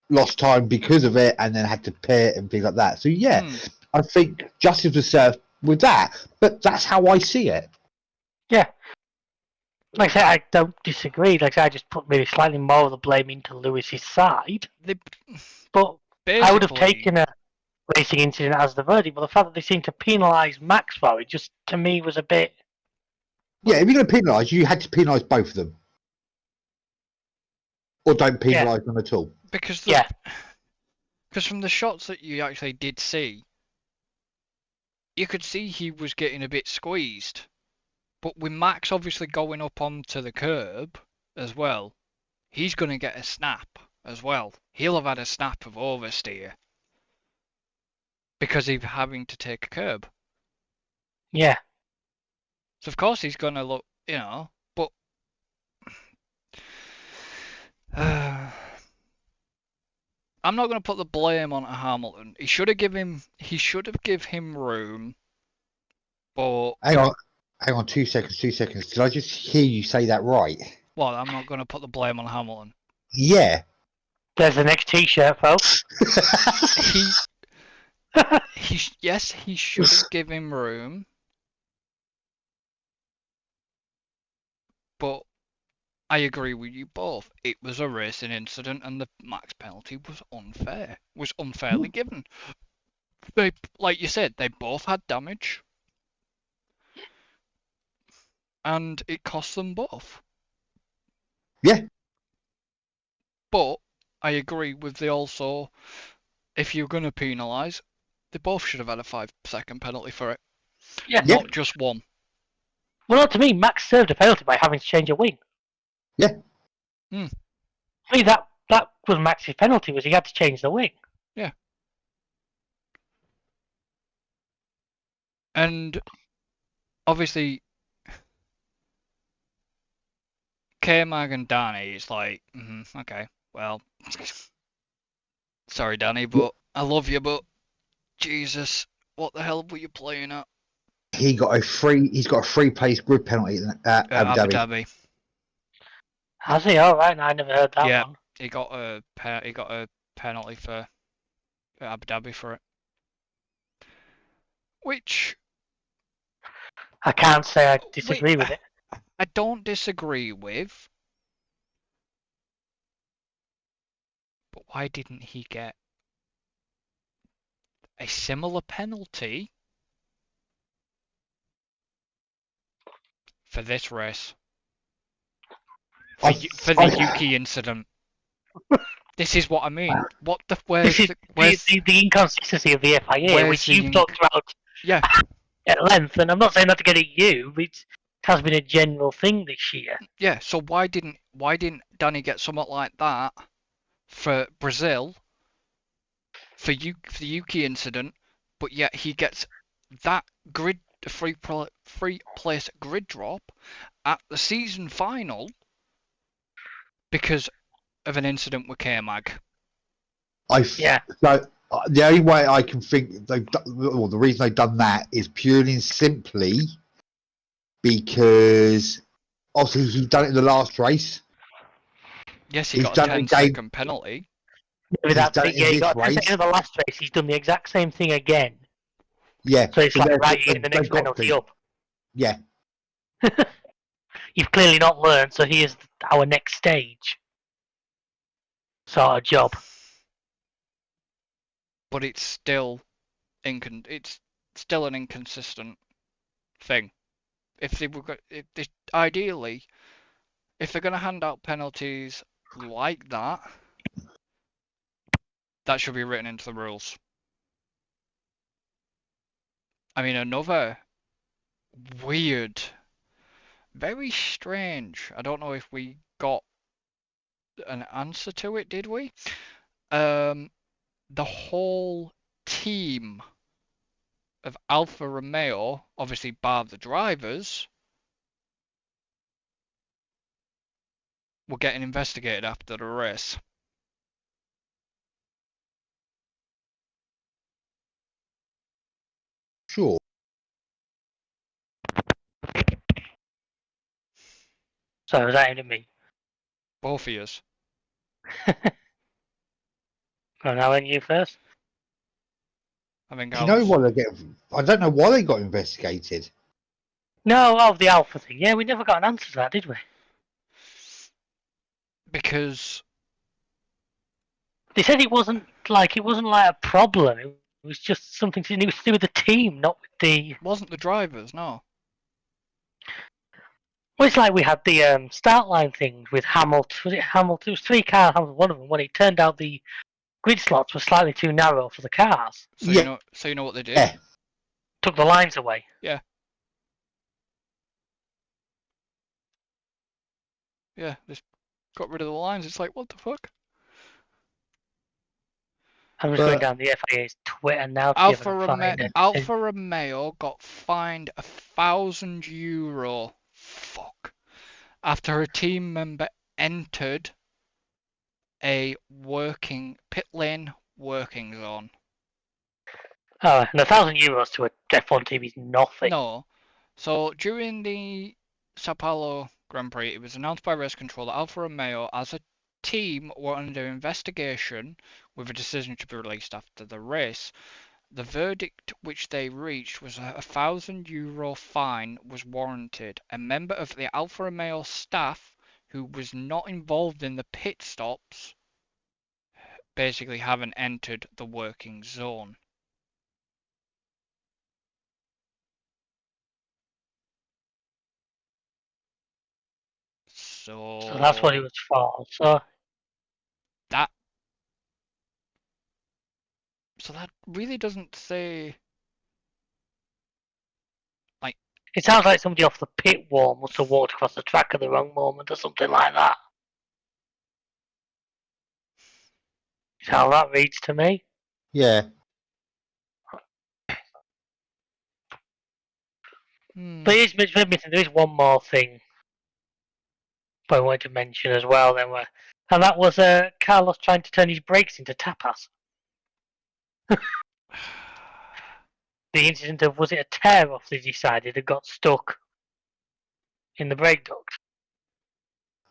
lost time because of it and then had to pay it and things like that. So, yeah, I think justice was served with that. But that's how I see it. Yeah. Like I said, I don't disagree. Like I said, I just put maybe slightly more of the blame into Lewis's side. But I would have taken a racing incident as the verdict, but the fact that they seem to penalise Max for it just, to me, was a bit... Yeah, if you're going to penalise, you had to penalise both of them. Or don't penalise them at all. because from the shots that you actually did see, you could see he was getting a bit squeezed. But with Max obviously going up onto the curb as well, he's going to get a snap as well. He'll have had a snap of oversteer because he's having to take a curb. Yeah. So of course he's going to look, but I'm not going to put the blame on Hamilton. He should have given him room. But hang on, 2 seconds. Did I just hear you say that right? Well, I'm not going to put the blame on Hamilton. Yeah. There's the next T-shirt, folks. He should have given him room. But I agree with you both. It was a racing incident and the max penalty was unfair. Was unfairly given. They, like you said, they both had damage. And it cost them both. Yeah. But I agree with the also, if you're going to penalise, they both should have had a 5-second penalty for it. Yeah. Not just one. Well, to me, Max served a penalty by having to change a wing. Yeah. I mean, that was Max's penalty, was he had to change the wing. Yeah. And obviously, K-Mag and Danny is like, okay, Well, sorry, Danny, but I love you, but Jesus, what the hell were you playing at? He's got a free place grid penalty at Abu Abu Dhabi. Dhabi. Has he? All right, I never heard that Yeah, one. he got a penalty for Abu Dhabi for it, which I can't say I disagree with it. I don't disagree with. But why didn't he get a similar penalty for this race? For the Yuki incident. This is what I mean. What the This is the inconsistency of the FIA, which you've talked about at length, and I'm not saying that to get at you, but it has been a general thing this year. Yeah, so why didn't Danny get something like that for Brazil for the Yuki incident, but yet he gets that free place grid drop at the season final because of an incident with K-Mag? Yeah. So the only way I can think the reason they've done that is purely and simply because obviously he's done it in the last race. Yes, he got a 10-second penalty. Maybe that's it. Yeah, he got a 10 seconds in the last race. He's done the exact same thing again. Yeah. So it's like, right, you're getting the next penalty up. Yeah. You've clearly not learned, so here's our next stage. Sort of job. But it's still an inconsistent thing. Ideally, if they're going to hand out penalties like that, that should be written into the rules. I mean, another weird, very strange. I don't know if we got an answer to it, did we? The whole team of Alfa Romeo, obviously bar the drivers, were getting investigated after the race. Sure. So is that aimed at me? Both of yous. Well, now then you first. I think Do you know what they get? I don't know why they got investigated. No, of the Alpha thing. Yeah, we never got an answer to that, did we? Because they said it wasn't like a problem. It was just something to do with the team, not with the. It wasn't the drivers, no. Well, it's like we had the start line thing with Hamilton. Was it Hamilton? It was 3 cars. Hamilton, one of them. When it turned out the grid slots were slightly too narrow for the cars. So you know what they did? Yeah. Took the lines away. Yeah. Yeah, just got rid of the lines. It's like, what the fuck? I'm just going down the FIA's Twitter now to Alfa find it. Alfa Romeo got fined €1,000. Fuck. After a team member entered a pit lane working zone. Oh, and €1,000 to a F1 team is nothing. No. So during the Sao Paulo Grand Prix, it was announced by race control that Alfa Romeo as a team were under investigation with a decision to be released after the race. The verdict which they reached was a €1,000 fine was warranted. A member of the Alfa Romeo staff who was not involved in the pit stops basically haven't entered the working zone. So that's what it was for. So that really doesn't say. Like, it sounds like somebody off the pit wall must have walked across the track at the wrong moment or something like that. Is how that reads to me. Yeah. But there is one more thing I wanted to mention as well. Then And that was Carlos trying to turn his brakes into tapas. The incident of, was it a tear off they decided and got stuck in the brake duct?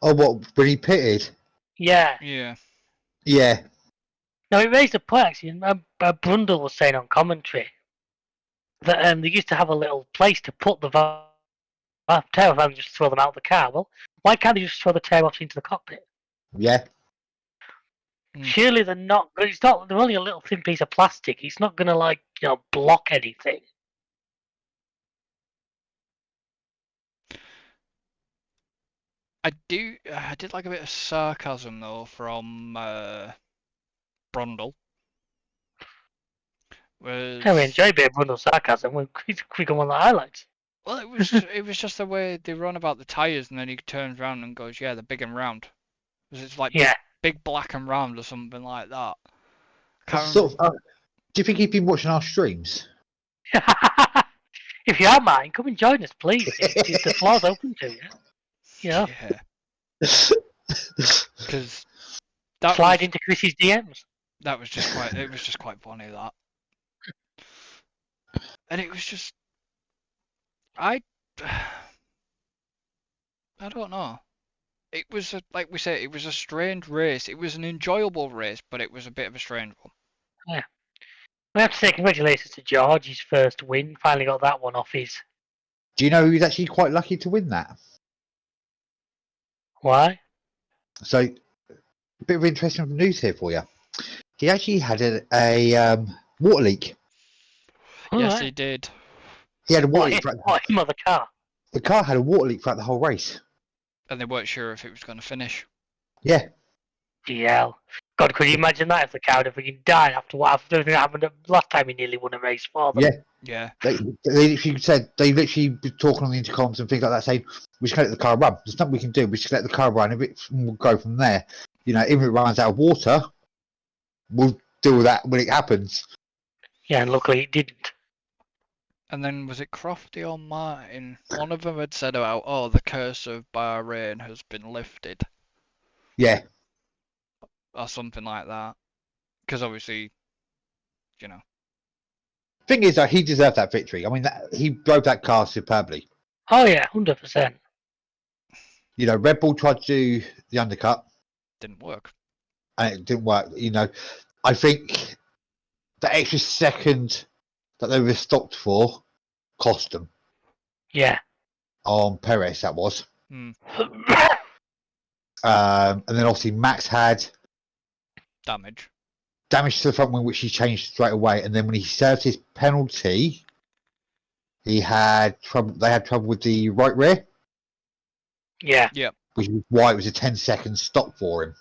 Oh, what, when he pitted? Yeah. Yeah. Yeah. No, it raised a point actually. Brundle was saying on commentary that they used to have a little place to put the tear off and just throw them out of the car. Well, why can't they just throw the tear offs into the cockpit? Yeah. Surely they're not. It's not. They're only a little thin piece of plastic. It's not going to block anything. I did like a bit of sarcasm though from Brundle. I enjoy a bit of Brundle sarcasm. We're quick on one of the highlights. Well, it was just the way they run about the tyres, and then he turns around and goes, "Yeah, they're big and round." It's like big black and round or something like that. Do you think he'd been watching our streams? If you are mine, come and join us, please. The floor's open to you. Yeah. Because slide into Chris's DMs. That was just quite. It was just quite funny that, and it was just. I don't know. It was like we said, it was a strange race. It was an enjoyable race, but it was a bit of a strange one. Yeah. We have to say congratulations to George, his first win. Finally got that one off his. Do you know he was actually quite lucky to win that? Why? So, a bit of interesting news here for you. He actually had a water leak. Yes, he did. He had a water leak. Him or the car? The car had a water leak throughout the whole race. And they weren't sure if it was going to finish. Yeah. DL. God, could you imagine that if the car had freaking died after everything that happened last time he nearly won a race for them? Yeah. They literally said, they literally be talking on the intercoms and things like that, saying, we should let the car run. There's nothing we can do. We should let the car run. And we'll go from there. You know, if it runs out of water, we'll deal with that when it happens. Yeah, and luckily it didn't. And then was it Crofty or Martin? One of them had said about, oh, the curse of Bahrain has been lifted. Yeah. Or something like that. Because obviously, you know. Thing is, though, he deserved that victory. I mean, he drove that car superbly. Oh, yeah, 100%. You know, Red Bull tried to do the undercut. Didn't work. And it didn't work. You know, I think the extra second that they were stopped for cost them. Yeah. On Perez, that was. Mm. And then obviously Max had damage to the front wing, which he changed straight away. And then when he served his penalty, he had trouble. They had trouble with the right rear. Yeah. Which is why it was a 10-second stop for him,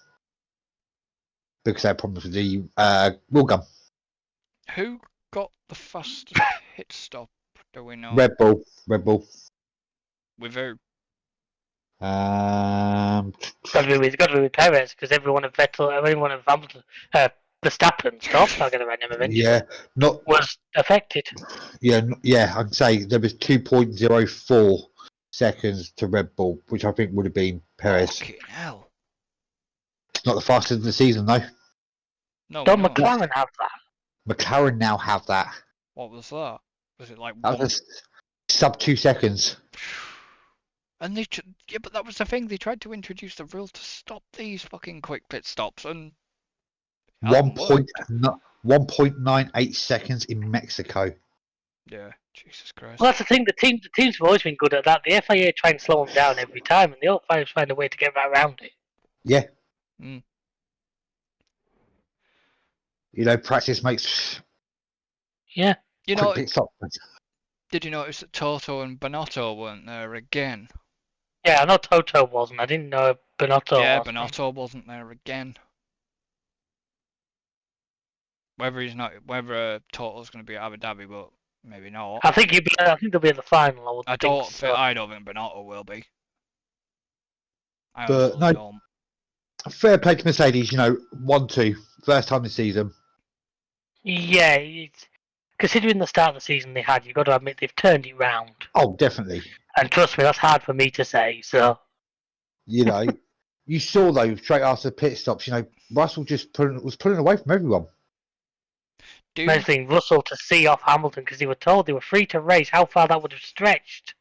because they had problems with the wheel gum. Who got the fastest pit stop? Do we know? Red Bull. With who? Got to be with Perez, because everyone of Hamilton, Verstappen stopped. I'll get the right name eventually. Yeah, was affected. Yeah. I'd say there was 2.04 seconds to Red Bull, which I think would have been Perez. Fucking hell. It's not the fastest of the season, though. No. Don't McLaren have that? McLaren now have that. What was that? Was it like that was sub 2 seconds? And but that was the thing. They tried to introduce the rule to stop these fucking quick pit stops, and 1.98 seconds in Mexico. Yeah, Jesus Christ. Well, that's the thing. The teams have always been good at that. The FIA try and slow them down every time, and they all find a way to get around it. Yeah. Mm. You know, practice makes. Yeah. You know, did you notice that Toto and Bonotto weren't there again? Yeah, I know Toto wasn't. I didn't know Bonotto Yeah, wasn't. Bonotto wasn't there again. Whether Toto's going to be at Abu Dhabi, but maybe not. I think they'll be in the final. I don't think Bonotto will be. Don't. Fair play to Mercedes. You know, 1-2, first time this season. Yeah, considering the start of the season they had, you've got to admit they've turned it round. Oh, definitely. And trust me, that's hard for me to say. So, you know, you saw though straight after the pit stops, Russell just was pulling away from everyone. Mostly Russell to see off Hamilton because they were told they were free to race. How far that would have stretched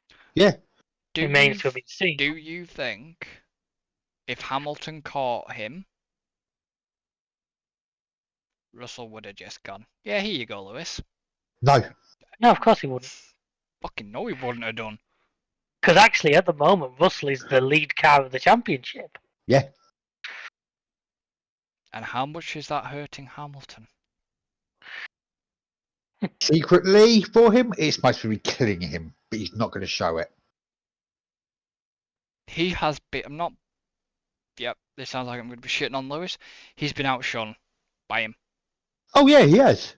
remains to be seen. Do you think if Hamilton caught him, Russell would have just gone, yeah, here you go, Lewis? No, of course he wouldn't. Fucking no, he wouldn't have done. Because actually, at the moment, Russell is the lead car of the championship. Yeah. And how much is that hurting Hamilton? Secretly for him, it's supposed to be killing him, but he's not going to show it. He has been. I'm not. Yep, this sounds like I'm going to be shitting on Lewis. He's been outshone by him. Oh yeah, he has.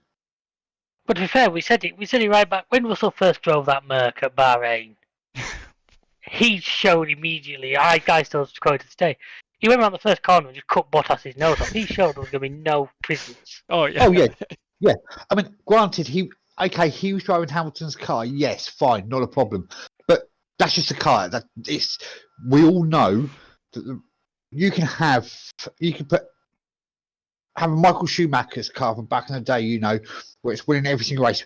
But to be fair, we said it right back when Russell first drove that Merc at Bahrain. He showed immediately. I still quote to stay. He went around the first corner and just cut Bottas's nose off. He showed there was going to be no prisons. Oh yeah. Oh yeah, yeah. I mean, granted, he was driving Hamilton's car. Yes, fine, not a problem. But that's just a car. We all know that you can have a Michael Schumacher's car from back in the day. Where it's winning every single race.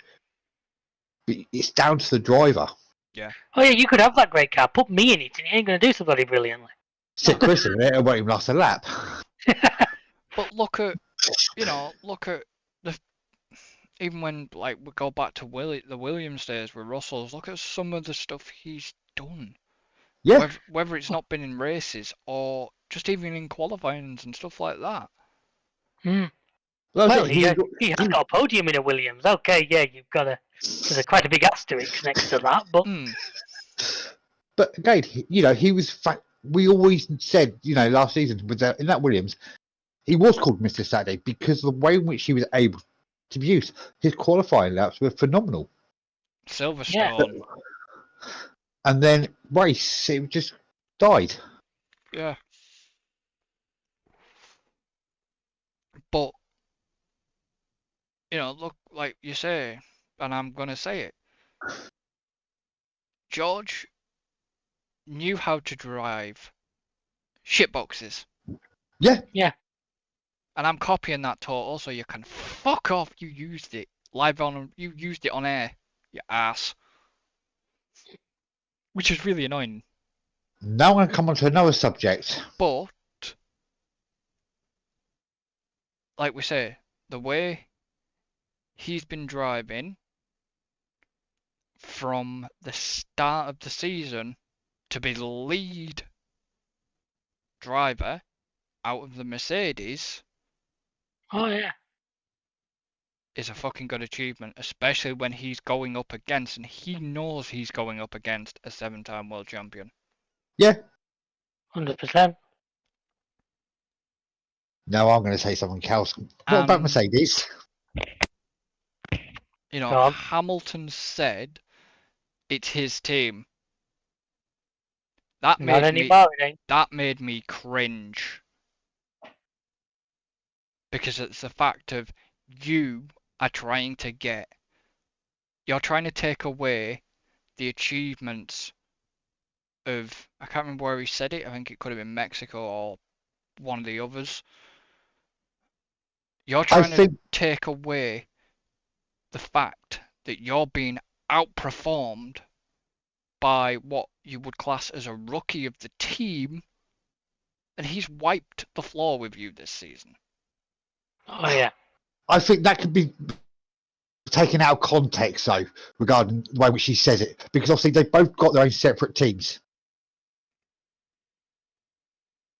But it's down to the driver. Yeah. Oh yeah, you could have that great car. Put me in it, and it ain't going to do so bloody brilliantly. Sit Chris in it, it won't even last a lap. But look at the even when we go back to the Williams days with Russell's. Look at some of the stuff he's done. Yeah. Whether it's not been in races or just even in qualifying and stuff like that. Well, he has got a podium in a Williams. Okay, yeah, you've got there's quite a big asterisk next to that, but. But again, he was. We always said, last season in that Williams, he was called Mr. Saturday because of the way in which he was able to use his qualifying laps were phenomenal. Silverstone. Yeah. And then race, it just died. Yeah. But look, like you say, and I'm gonna say it. George knew how to drive shitboxes. Yeah. Yeah. And I'm copying that total, so you can fuck off. You used it you used it on air, you ass. Which is really annoying. Now I'm going to come on to another subject. But, like we say, the way he's been driving from the start of the season to be the lead driver out of the Mercedes. Oh yeah. Is a fucking good achievement, especially when he's going up against, and he knows he's going up against a 7-time world champion. Yeah. 100%. Now I'm going to say something else. What about Mercedes? Hamilton said it's his team. That made me cringe. Because it's the fact of you're trying to take away the achievements of, I can't remember where he said it, I think it could have been Mexico or one of the others. You're trying to take away the fact that you're being outperformed by what you would class as a rookie of the team, and he's wiped the floor with you this season. Oh yeah. I think that could be taken out of context, though, regarding the way in which he says it, because obviously they've both got their own separate teams.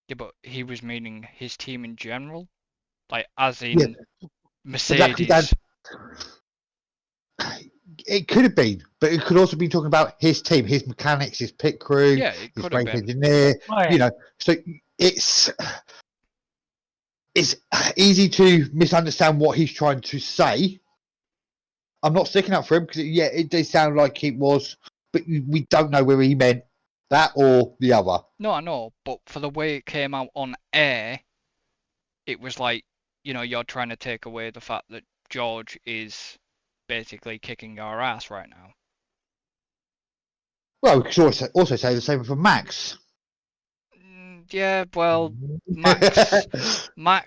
Yeah, but he was meaning his team in general, like as in Mercedes. It could have been, but it could also be talking about his team, his mechanics, his pit crew, his race engineer. So it's easy to misunderstand what he's trying to say. I'm not sticking up for him because it did sound like it was, but we don't know whether he meant that or the other. No, I know, but for the way it came out on air, it was like, you're trying to take away the fact that George is basically kicking our ass right now. Well, we could also say the same for Max. Yeah, well, Max, No.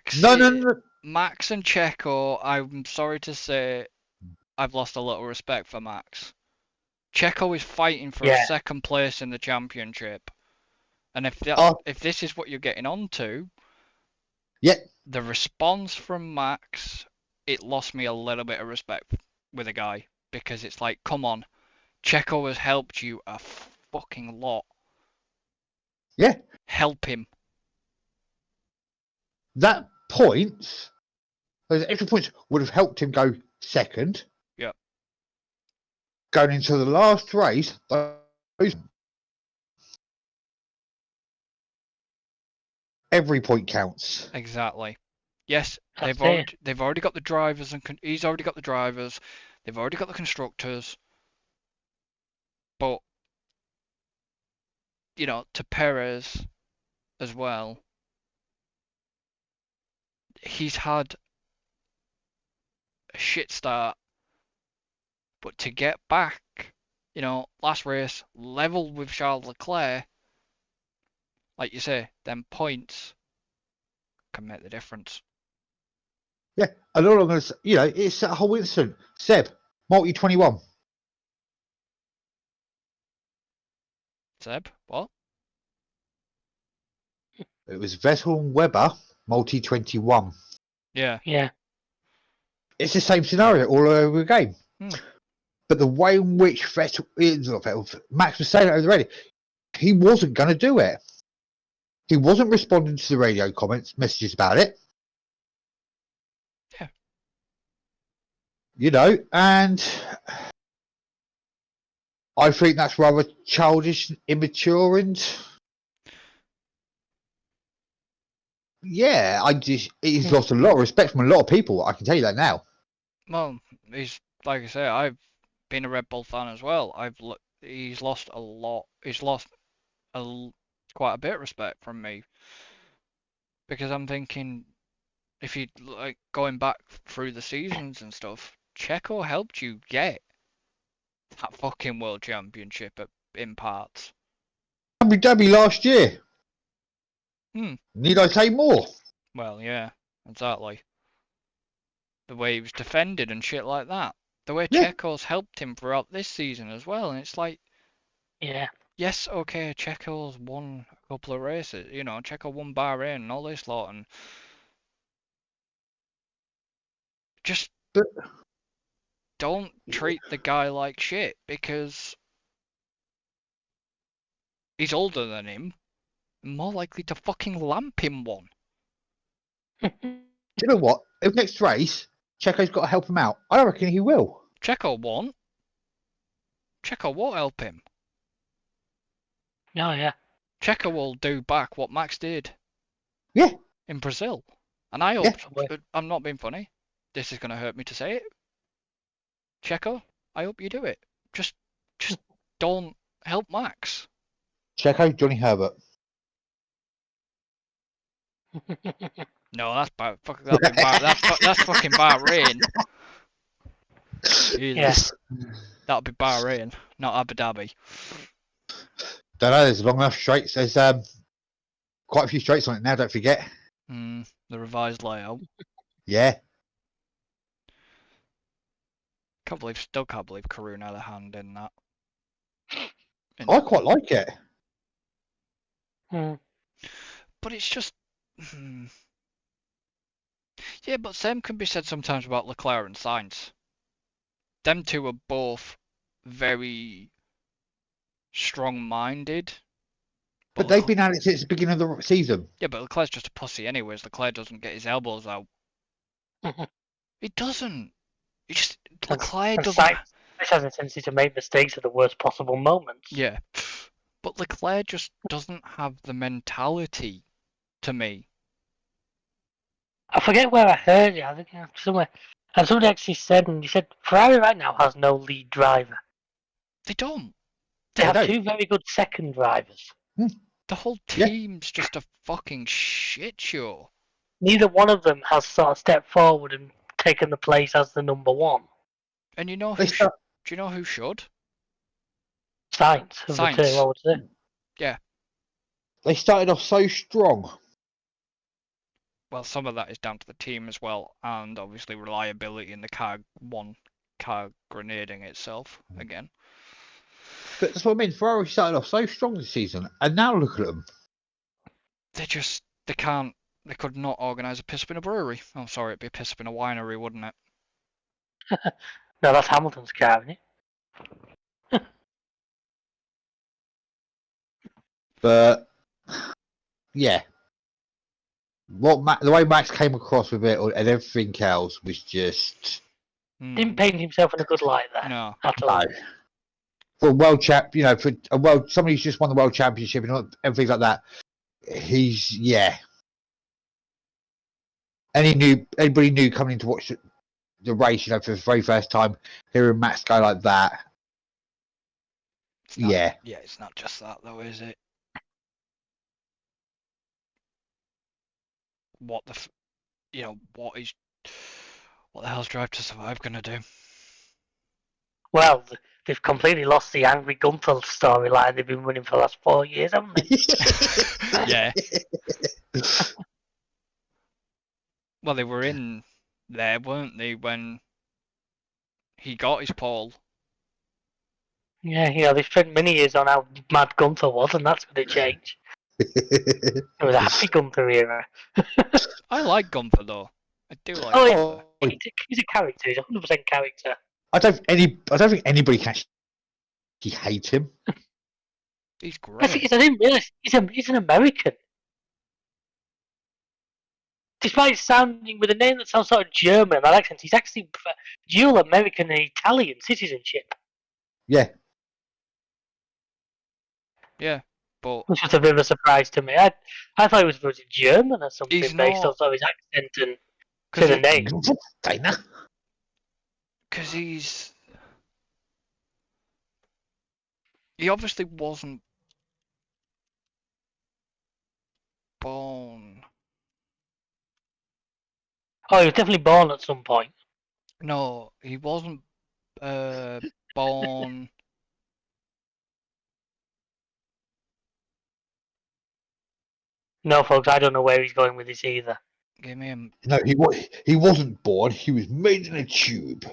Max and Checo. I'm sorry to say, I've lost a little respect for Max. Checo is fighting for a Yeah. second place in the championship, and if this is what you're getting onto, Yeah. the response from Max, it lost me a little bit of respect with a guy because it's like, come on, Checo has helped you a fucking lot. Yeah. Help him. That points, those extra points would have helped him go second. Yep. Going into the last race, every point counts. Exactly. Yes, That's they've already got the drivers and he's already got the drivers. They've already got the constructors. But to Perez as well, he's had a shit start, but to get back, last race level with Charles Leclerc, like you say, them points can make the difference. Yeah, a lot of us, it's a whole incident. Seb, multi 21. Seb, what? It was Vettel and Webber, multi 21. Yeah. Yeah. It's the same scenario all over again. Hmm. But the way in which Max was saying it over the radio, he wasn't going to do it. He wasn't responding to the radio messages about it. Yeah. And I think that's rather childish, immature, and yeah, he's lost a lot of respect from a lot of people. I can tell you that now. Well, he's like I say, I've been a Red Bull fan as well. He's lost a lot. He's lost quite a bit of respect from me because I'm thinking, if you like going back through the seasons and stuff, Checo helped you get that fucking world championship in parts. Abu Dhabi last year. Hmm. Need I say more? Well, yeah, exactly. The way he was defended and shit like that. The way Checo's helped him throughout this season as well, and it's like, yeah. Yes, okay, Checo's won a couple of races. Checo won Bahrain and all this lot, and just don't treat the guy like shit because he's older than him, more likely to fucking lamp him one. Do you know what? If next race, Checo's got to help him out. I reckon he will. Checo won't. Checo won't help him. Oh, yeah. Checo will do back what Max did. Yeah. In Brazil. And I hope, I'm not being funny, this is going to hurt me to say it. Checo, I hope you do it. Just don't help Max. Checo, Johnny Herbert. No, that's that's fucking Bahrain. Yes. That'll be Bahrain, not Abu Dhabi. Don't know. There's long enough straights. There's quite a few straights on it now. Don't forget. The revised layout. Yeah. Still can't believe Karun had a hand in that. I quite like it. But it's just. Yeah, but same can be said sometimes about Leclerc and Sainz. Them two are both very strong-minded. But they've been at it since the beginning of the season. Yeah, but Leclerc's just a pussy anyways. Leclerc doesn't get his elbows out. He doesn't. Leclerc doesn't. This has a tendency to make mistakes at the worst possible moments. Yeah. But Leclerc just doesn't have the mentality, to me. I forget where I heard it. I think somewhere. And somebody actually said, Ferrari right now has no lead driver. They don't. They have two very good second drivers. The whole team's just a fucking shit show. Neither one of them has sort of stepped forward and taken the place as the number one. And you know who? Do you know who should? Sainz of the two, I would say. Yeah. They started off so strong. Well, some of that is down to the team as well, and obviously reliability in the car grenading itself again. But that's what I mean. Ferrari started off so strong this season, and now look at them. They could not organise a piss up in a brewery. I'm sorry, it'd be a piss up in a winery, wouldn't it? No, that's Hamilton's car, isn't it? But yeah, the way Max came across with it and everything else was just Didn't paint himself in a good light there. No. At all. no. For a world champ, for a world, somebody who's just won the world championship and everything like that. He's Anybody new coming in to watch the race, for the very first time, hearing Max go like that. Yeah, it's not just that though, is it? What the hell's Drive to Survive gonna do? Well, they've completely lost the angry Gunther storyline they've been running for the last 4 years, haven't they? Yeah. Well, they were in there, weren't they, when he got his pole? Yeah, they spent many years on how mad Gunther was, and that's going to change. It was a happy Gunther era. I like Gunther though. I do like Oh, Gunther. he's a character. He's a 100% character. I don't think anybody can actually hate him. He's I great. didn't realise he's an American. Despite sounding with a name that sounds sort of German and that accent, he's actually dual American and Italian citizenship. Yeah. Yeah, but Which was a bit of a surprise to me. I thought he was German or something He's based not. on his accent and to the name. Because he obviously wasn't born. Oh, he was definitely born at some point. No, he wasn't born. No, folks, I don't know where he's going with this either. Give me a. No, he wasn't born. He was made in a tube.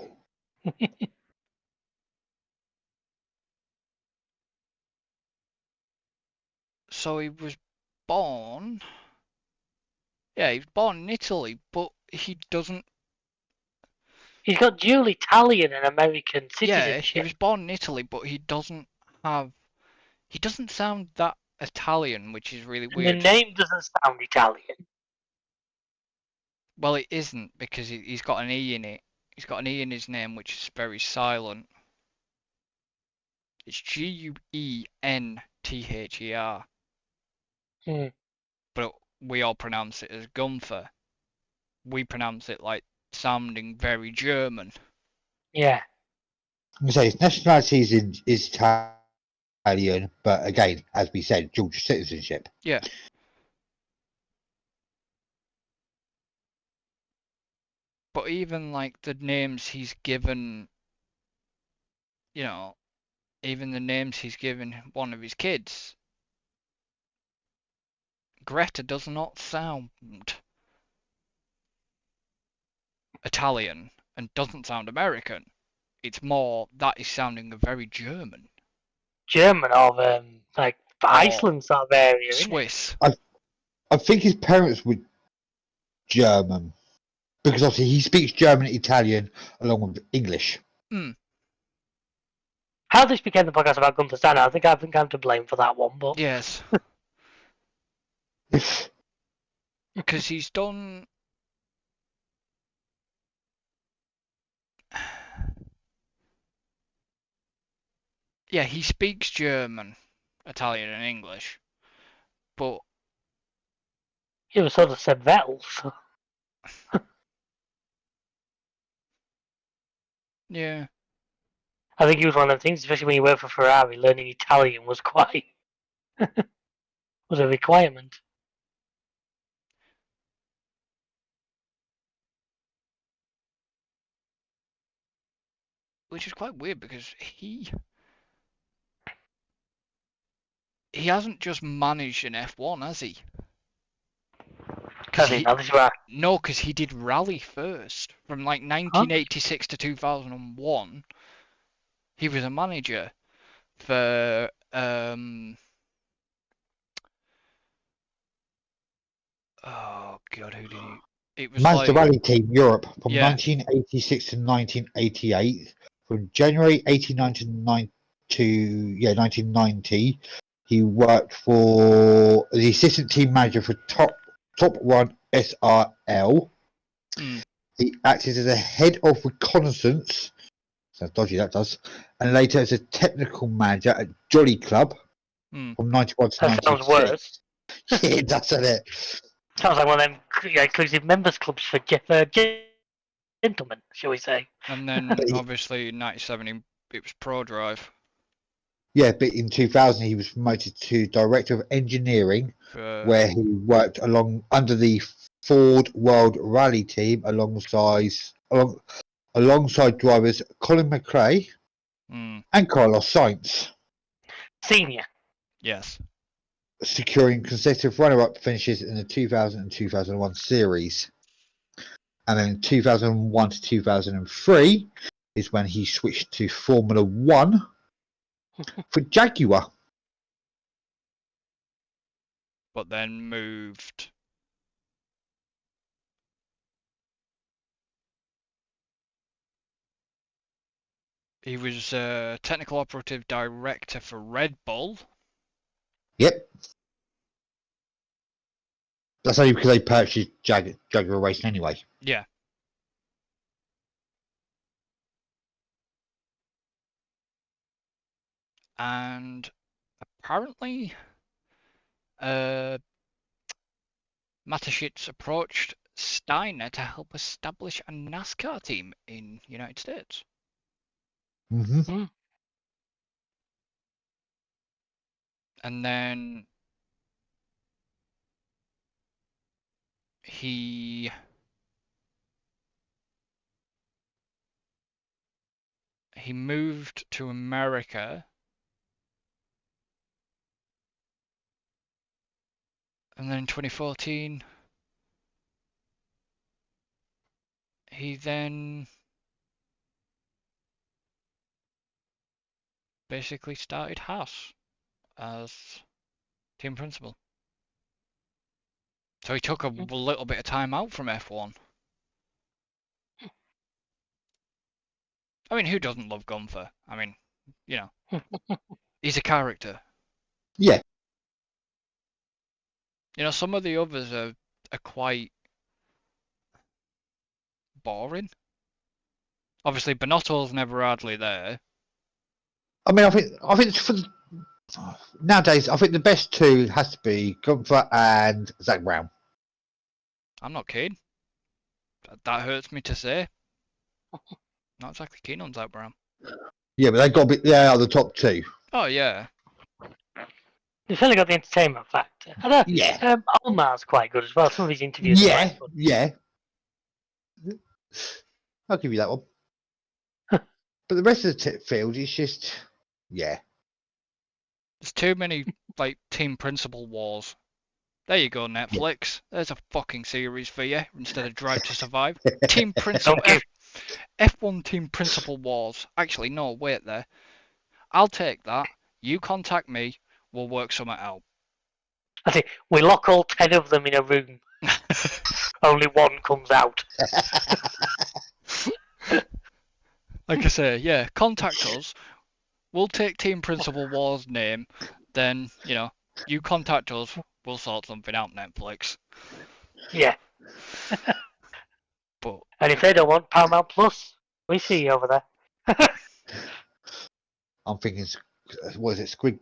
So he was born. Yeah, he was born in Italy, but he doesn't. He's got dual Italian and American Yeah, citizenship. he was born in Italy, but he doesn't have. He doesn't sound that Italian, which is really And weird. the name doesn't sound Italian. Well, it isn't because he's got an E in it. He's got an E in his name, which is very silent. It's Guenther. But we all pronounce it as Gunther. We pronounce it like sounding very German. Yeah. I'm say his nationality is Italian, but again, as we said, dual citizenship. Yeah. But even like the names he's given, even the names he's given one of his kids, Greta does not sound Italian and doesn't sound American. It's more that is sounding very German. German or like Iceland sort of area, Swiss. I think his parents were German because obviously he speaks German and Italian along with English. How this became the podcast about Gunther Steiner, I think I'm to blame for that one, but Yes. Because he's done. Yeah, he speaks German, Italian, and English, but he was sort of said Vettel. So. yeah, I think he was one of the things, especially when you work for Ferrari, learning Italian was quite was a requirement. which is quite weird because he he hasn't just managed an F1, has he? Because No, because he did rally first. From like 1986 to 2001, he was a manager for oh god, who did he? It was Mazda like Rally Team Europe from yeah, 1986 to 1988. From January 89 to 1990, he worked for the assistant team manager for Top One SRL. mm, He acted as a head of reconnaissance. Sounds dodgy, that does. And later as a technical manager at Jolly Club mm. from 91 to that sounds 96. worse. Yeah, it does, doesn't it? Sounds like one of them inclusive members clubs for gentlemen, shall we say. And then obviously in 97 it was Pro Drive. Yeah, but in 2000 he was promoted to Director of Engineering, where he worked under the Ford World Rally Team alongside drivers Colin McRae and Carlos Sainz, Senior. Yes. securing consecutive runner-up finishes in the 2000 and 2001 series. And then 2001 to 2003 is when he switched to Formula One for Jaguar. But then moved. He was technical operative director for Red Bull. Yep. That's only because they purchased Jaguar Racing anyway. Yeah. And apparently, Mateschitz approached Steiner to help establish a NASCAR team in the United States. Mm-hmm. And then he moved to America, and then in 2014 he then basically started Haas as team principal. So he took a little bit of time out from F1. I mean, who doesn't love Gunther? I mean, he's a character. Yeah. Some of the others are quite boring. Obviously, Bonotto's never hardly there. I mean, I think for nowadays, I think the best two has to be Gunther and Zach Brown. I'm not keen. That hurts me to say. Not exactly keen on Zach Brown. Yeah, but they got to be. They are the top two. Oh yeah. You've certainly got the entertainment factor. Yeah. Omar's quite good as well. Some of his interviews are quite good. Yeah. I'll give you that one. But the rest of the field is just, yeah. There's too many team principal wars. There you go, Netflix. There's a fucking series for you instead of Drive to Survive. Team principal F1 team principal wars. Actually, no, wait there. I'll take that. You contact me. We'll work something out. I think we lock all 10 of them in a room. Only one comes out. Like I say, yeah, contact us. We'll take Team Principal War's name. Then, you contact us. We'll sort something out, Netflix. Yeah. But and if they don't want Paramount Plus, we see you over there. I'm thinking, was it Squid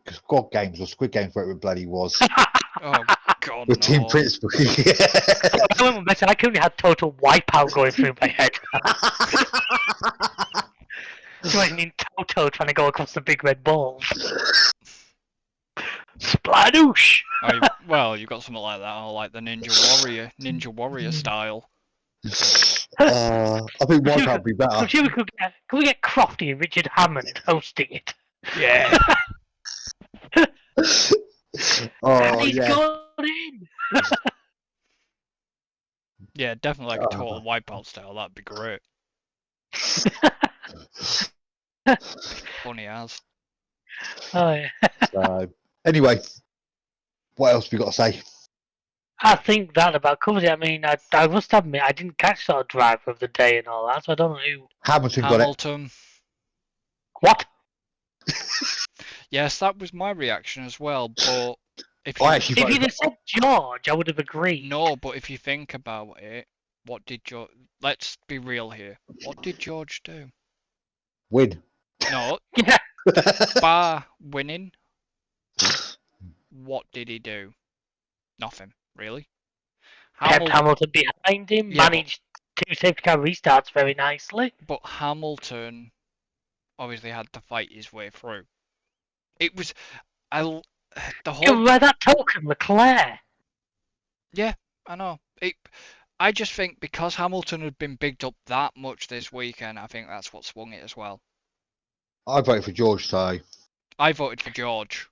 Games or Squid Games, whatever it bloody was? Oh, God, With no. Team Principal. I currently had total wipeout going through my head. Joining Toto trying to go across the big red balls. Spladoosh! You've got something like that, or like the Ninja Warrior style. I think wipeout would be better. I'm sure can we get Crofty and Richard Hammond hosting it? Yeah. Oh he's yeah. gone in. Yeah, definitely like a total wipeout style. That'd be great. Funny as. Oh yeah. So anyway, what else have we got to say? I think that about covers it. I mean, I must admit I didn't catch sort of driver of the day and all that, so I don't know who. Hamilton got it. Hamilton. What? Yes, that was my reaction as well. But if I you actually If voted you'd have said George, I would have agreed. no, but if you think about it, what did George? Let's be real here. What did George do? win. No, Yeah. bar winning. What did he do? Nothing, really. Kept Hamilton behind him, Yeah, managed 2 safety car restarts very nicely. but Hamilton obviously had to fight his way through. It was, the Yeah, whole. by that token, Leclerc. Yeah, I know. I just think because Hamilton had been bigged up that much this weekend, I think that's what swung it as well. I voted for George, so I voted for George.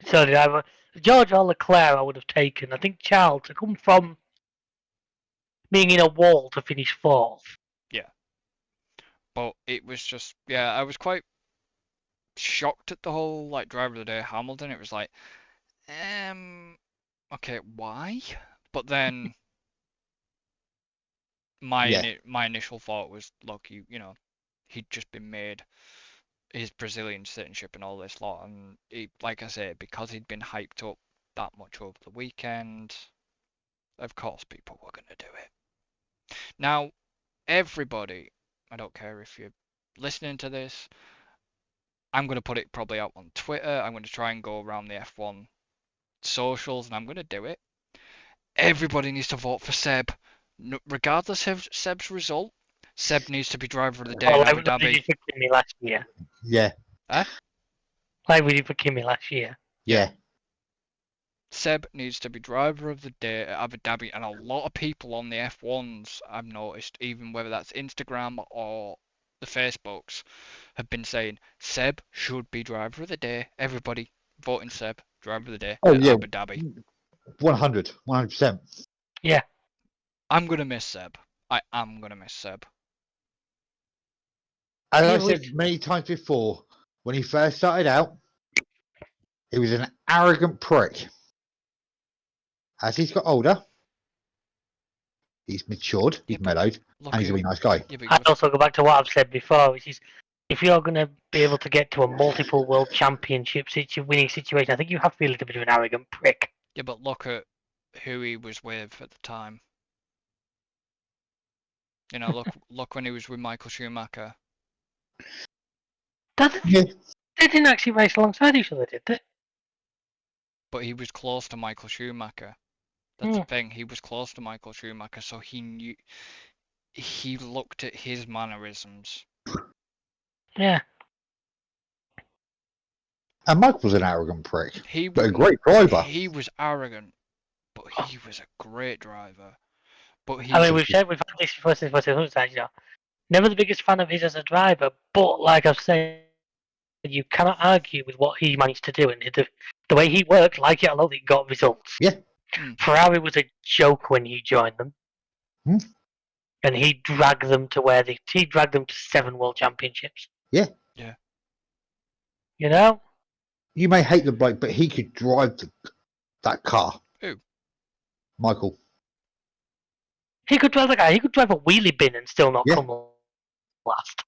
So did I. George or Leclerc, I would have taken. I think Charles to come from being in a wall to finish fourth. Yeah. But it was just, yeah, I was quite shocked at the whole like driver of the day Hamilton. It was like, okay, why? But then yeah. my initial thought was, look, you know, he'd just been made his Brazilian citizenship and all this lot, and he, like I say, because he'd been hyped up that much over the weekend, of course people were gonna do it. Now, everybody, I don't care if you're listening to this, I'm gonna put it probably out on Twitter. I'm gonna try and go around the F1 socials, and I'm gonna do it. Everybody needs to vote for Seb, regardless of Seb's result. Seb needs to be driver of the day Oh, in Abu like we Dhabi. did for Kimi last year. Yeah. Like we did for Kimi last year. Yeah. Seb needs to be driver of the day at Abu Dhabi, and a lot of people on the F1s I've noticed, even whether that's Instagram or the Facebooks, have been saying Seb should be driver of the day. Everybody voting Seb driver of the day Oh at yeah. Abu Dhabi. 100%. Yeah. I'm gonna miss Seb. I am gonna miss Seb. As Yeah, I said many times before, when he first started out, he was an arrogant prick. As he's got older, he's matured, he's mellowed, Look, and he's a really nice guy. yeah, I also go back to what I've said before, which is if you're going to be able to get to a multiple world championship winning situation, I think you have to be a little bit of an arrogant prick. yeah, but look at who he was with at the time. You know, look when he was with Michael Schumacher. Yeah. They didn't actually race alongside each other, did they? But he was close to Michael Schumacher. That's the thing. He was close to Michael Schumacher, so he knew. He looked at his mannerisms. Yeah. And Mike was an arrogant prick, but a He great driver. he was arrogant, but he was a great driver. But he. I mean, we've had this before, you know, never the biggest fan of his as a driver, but like I've said, you cannot argue with what he managed to do, and the way he worked, like it or not, it got results. Yeah. Ferrari was a joke when he joined them, and he dragged them to he dragged them to 7 world championships. Yeah. Yeah. You know. You may hate the bloke, but he could drive that car. Who? Michael. He could drive the guy. He could drive a wheelie bin and still not come last.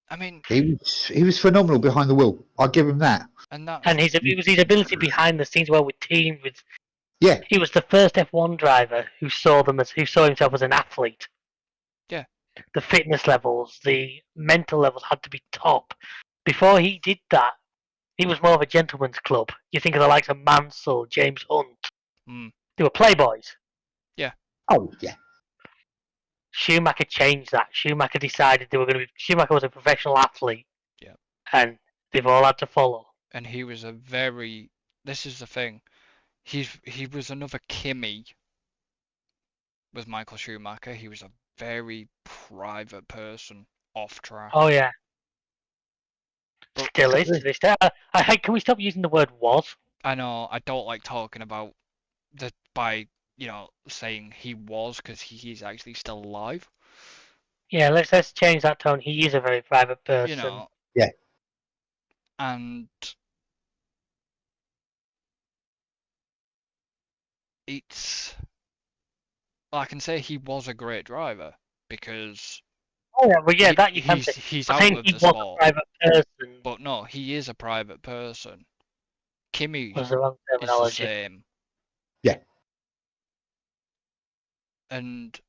I mean, he was phenomenal behind the wheel. I'll give him that. And it was his ability behind the scenes, well, with team, with. Yeah. He was the first F1 driver who saw himself as an athlete. Yeah. The fitness levels, the mental levels had to be top. Before he did that, he was more of a gentleman's club. You think of the likes of Mansell, James Hunt. They were playboys. Yeah. Oh, yeah. Schumacher changed that. Schumacher decided they were going to be. Schumacher was a professional athlete. Yeah. And they've all had to follow. And he was a very. This is the thing. He was another Kimi. With Michael Schumacher, he was a very private person off track. Oh yeah. Still is to this day. Can we stop using the word "was"? I know I don't like talking about by saying he was, because he's actually still alive. Yeah, let's change that tone. He is a very private You person. know. Yeah. And it's, I can say he was a great driver because Oh yeah, well yeah, that you can say. he's I'm saying outlived he the was a sport. private person. But no, he is a private person. Kimi Was the wrong is the terminology. same. Yeah. And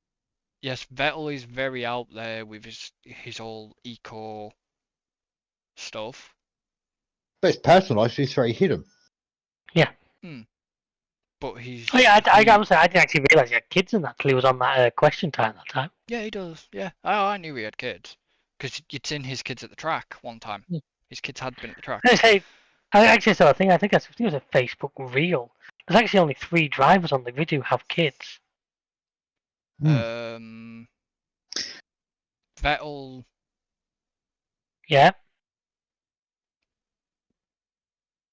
yes, Vettel is very out there with his whole eco stuff. But it's personal life, so he's very hidden. Yeah. But he's Oh yeah, I didn't actually realise he had kids and that till he was on that question time that time. Yeah, he does. Yeah, I knew he had kids because you'd seen his kids at the track one time. Yeah. His kids had been at the track. I say, I actually saw. I think it was a Facebook reel. There's actually only 3 drivers on the video who have kids. Vettel, Yeah.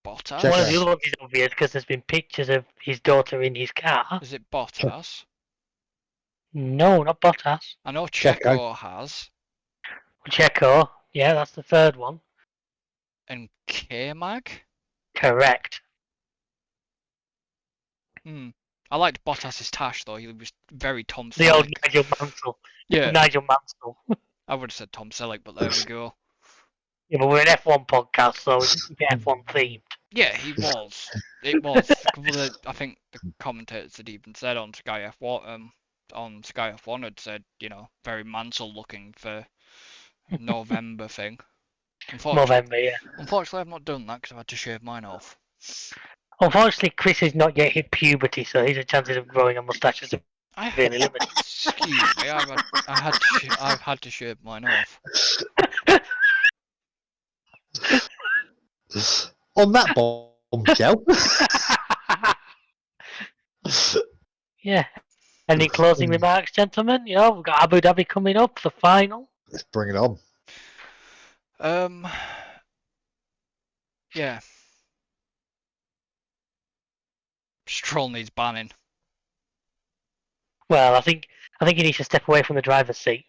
Bottas. One of the Checker. other ones is obvious because there's been pictures of his daughter in his car. Is it Bottas? No, not Bottas. I know Checo. Checo has. Checo. Yeah, that's the third one. And K-Mag? Correct. I liked Bottas's tash though. He was very Tom The old Selleck. Nigel Mansell. Yeah, Nigel Mansell. I would have said Tom Selleck, but there we go. Yeah, but we're an F1 podcast, so it's F1 themed. Yeah, he was. It was. I think the commentators had even said on Sky F1 had said, very Mansell looking for November thing. November, yeah. Unfortunately, I've not done that because I've had to shave mine off. Unfortunately, Chris has not yet hit puberty, so his chances of growing a moustache is severely limited. Excuse me, I've had to shave mine off. On that bombshell. Yeah. Any closing remarks, gentlemen? We've got Abu Dhabi coming up, the final. Let's bring it on. Yeah. Stroll needs banning. Well, I think he needs to step away from the driver's seat.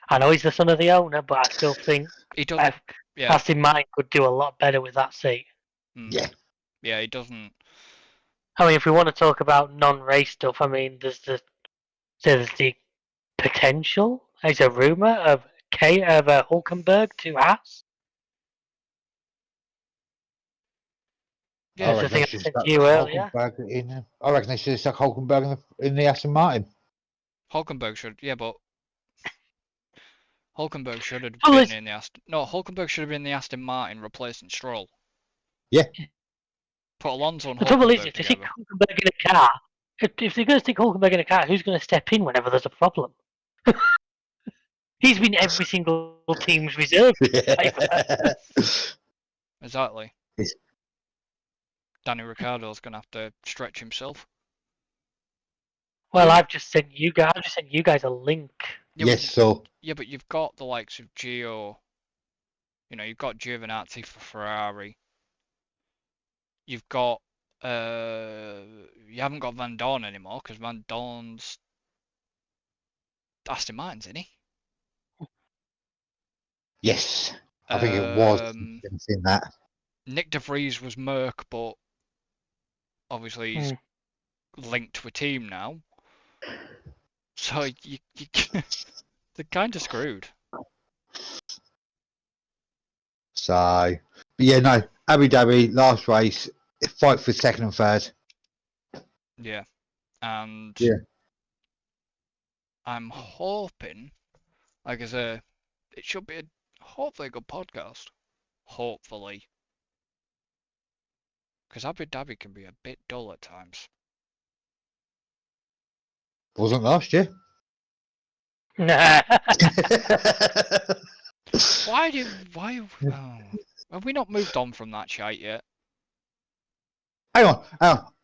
I know he's the son of the owner, but I still think He doesn't. Yeah. Aston Martin could do a lot better with that seat. Yeah. Yeah, he doesn't. I mean, if we want to talk about non-race stuff, I mean, there's the potential. There's a rumor of Hulkenberg to Haas. Yeah, I reckon they should stuck Hulkenberg in. I reckon they should have stuck Hulkenberg in the Aston Martin. Hulkenberg should. Yeah, but Hulkenberg should have been in the Aston. No, Hulkenberg should have been in the Aston Martin replacing Stroll. Yeah. Put Alonso and The trouble is, Hulkenberg if they together. stick Hulkenberg in a car, if they're going to stick Hulkenberg in a car, who's going to step in whenever there's a problem? He's been every single team's reserve. Exactly. Danny Ricciardo's going to have to stretch himself. Well, I've just sent you guys a link. Yeah, but you've got the likes of Gio. You've got Giovinazzi for Ferrari. You've got you haven't got Van Dorn anymore because Van Dorn's Aston Martin's, isn't he? Yes, I think it was. I've seen that. Nick De Vries was Merck, but obviously he's linked to a team now. So you they're kind of screwed. So, but yeah, no, Abu Dhabi last race, fight for second and third. Yeah, and I'm hoping, like I say, it should be hopefully a good podcast. Hopefully, because Abu Dhabi can be a bit dull at times. Wasn't last year. Why have we not moved on from that shite yet? Hang on.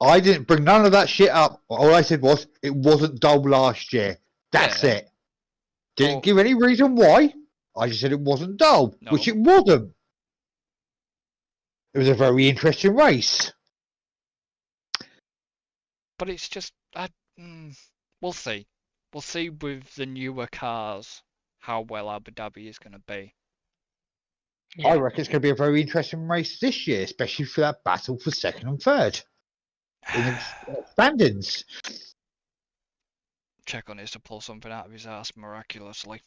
I didn't bring none of that shit up. All I said was it wasn't dull last year. That's it. Didn't give any reason why. I just said it wasn't dull, which it wasn't. It was a very interesting race. But it's just, we'll see. We'll see with the newer cars how well Abu Dhabi is going to be. I reckon it's going to be a very interesting race this year, especially for that battle for second and third in the standings. Checo needs to pull something out of his ass miraculously.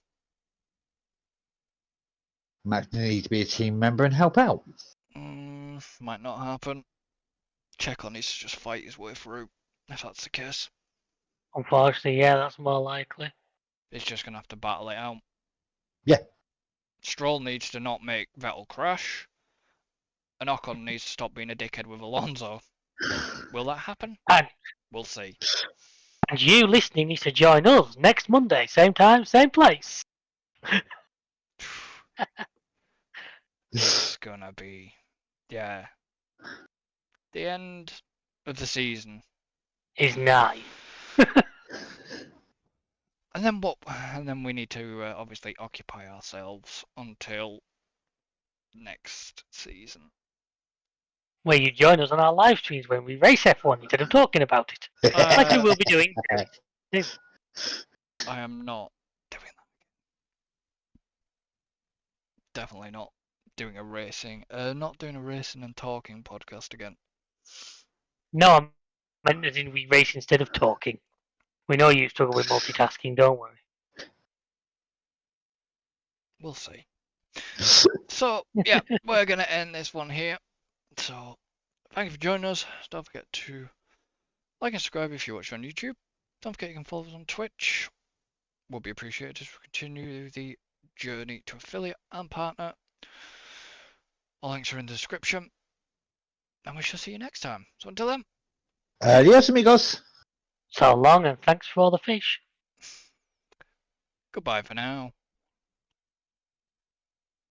Max needs to be a team member and help out. Might not happen. Checo needs to just fight his way through, if that's the case. Unfortunately, yeah, that's more likely. He's just going to have to battle it out. Yeah. Stroll needs to not make Vettel crash. And Ocon needs to stop being a dickhead with Alonso. Will that happen? And We'll see. And you listening need to join us next Monday, same time, same place. It's gonna be, yeah. The end of the season Is nigh. And then what? And then we need to obviously occupy ourselves until next season. Where you join us on our live streams when we race F1 instead of talking about it. Like we will be doing. I am not doing that. Definitely not doing a racing. Not doing a racing and talking podcast again. No, I meant as in we race instead of talking. We know you struggle with multitasking, don't worry. We'll see. So, yeah, we're going to end this one here. So, thank you for joining us. Don't forget to like and subscribe if you watch on YouTube. Don't forget you can follow us on Twitch. Would be appreciated as we continue the journey to affiliate and partner. All links are in the description. And we shall see you next time. So until then. Adios, amigos. So long and thanks for all the fish. Goodbye for now.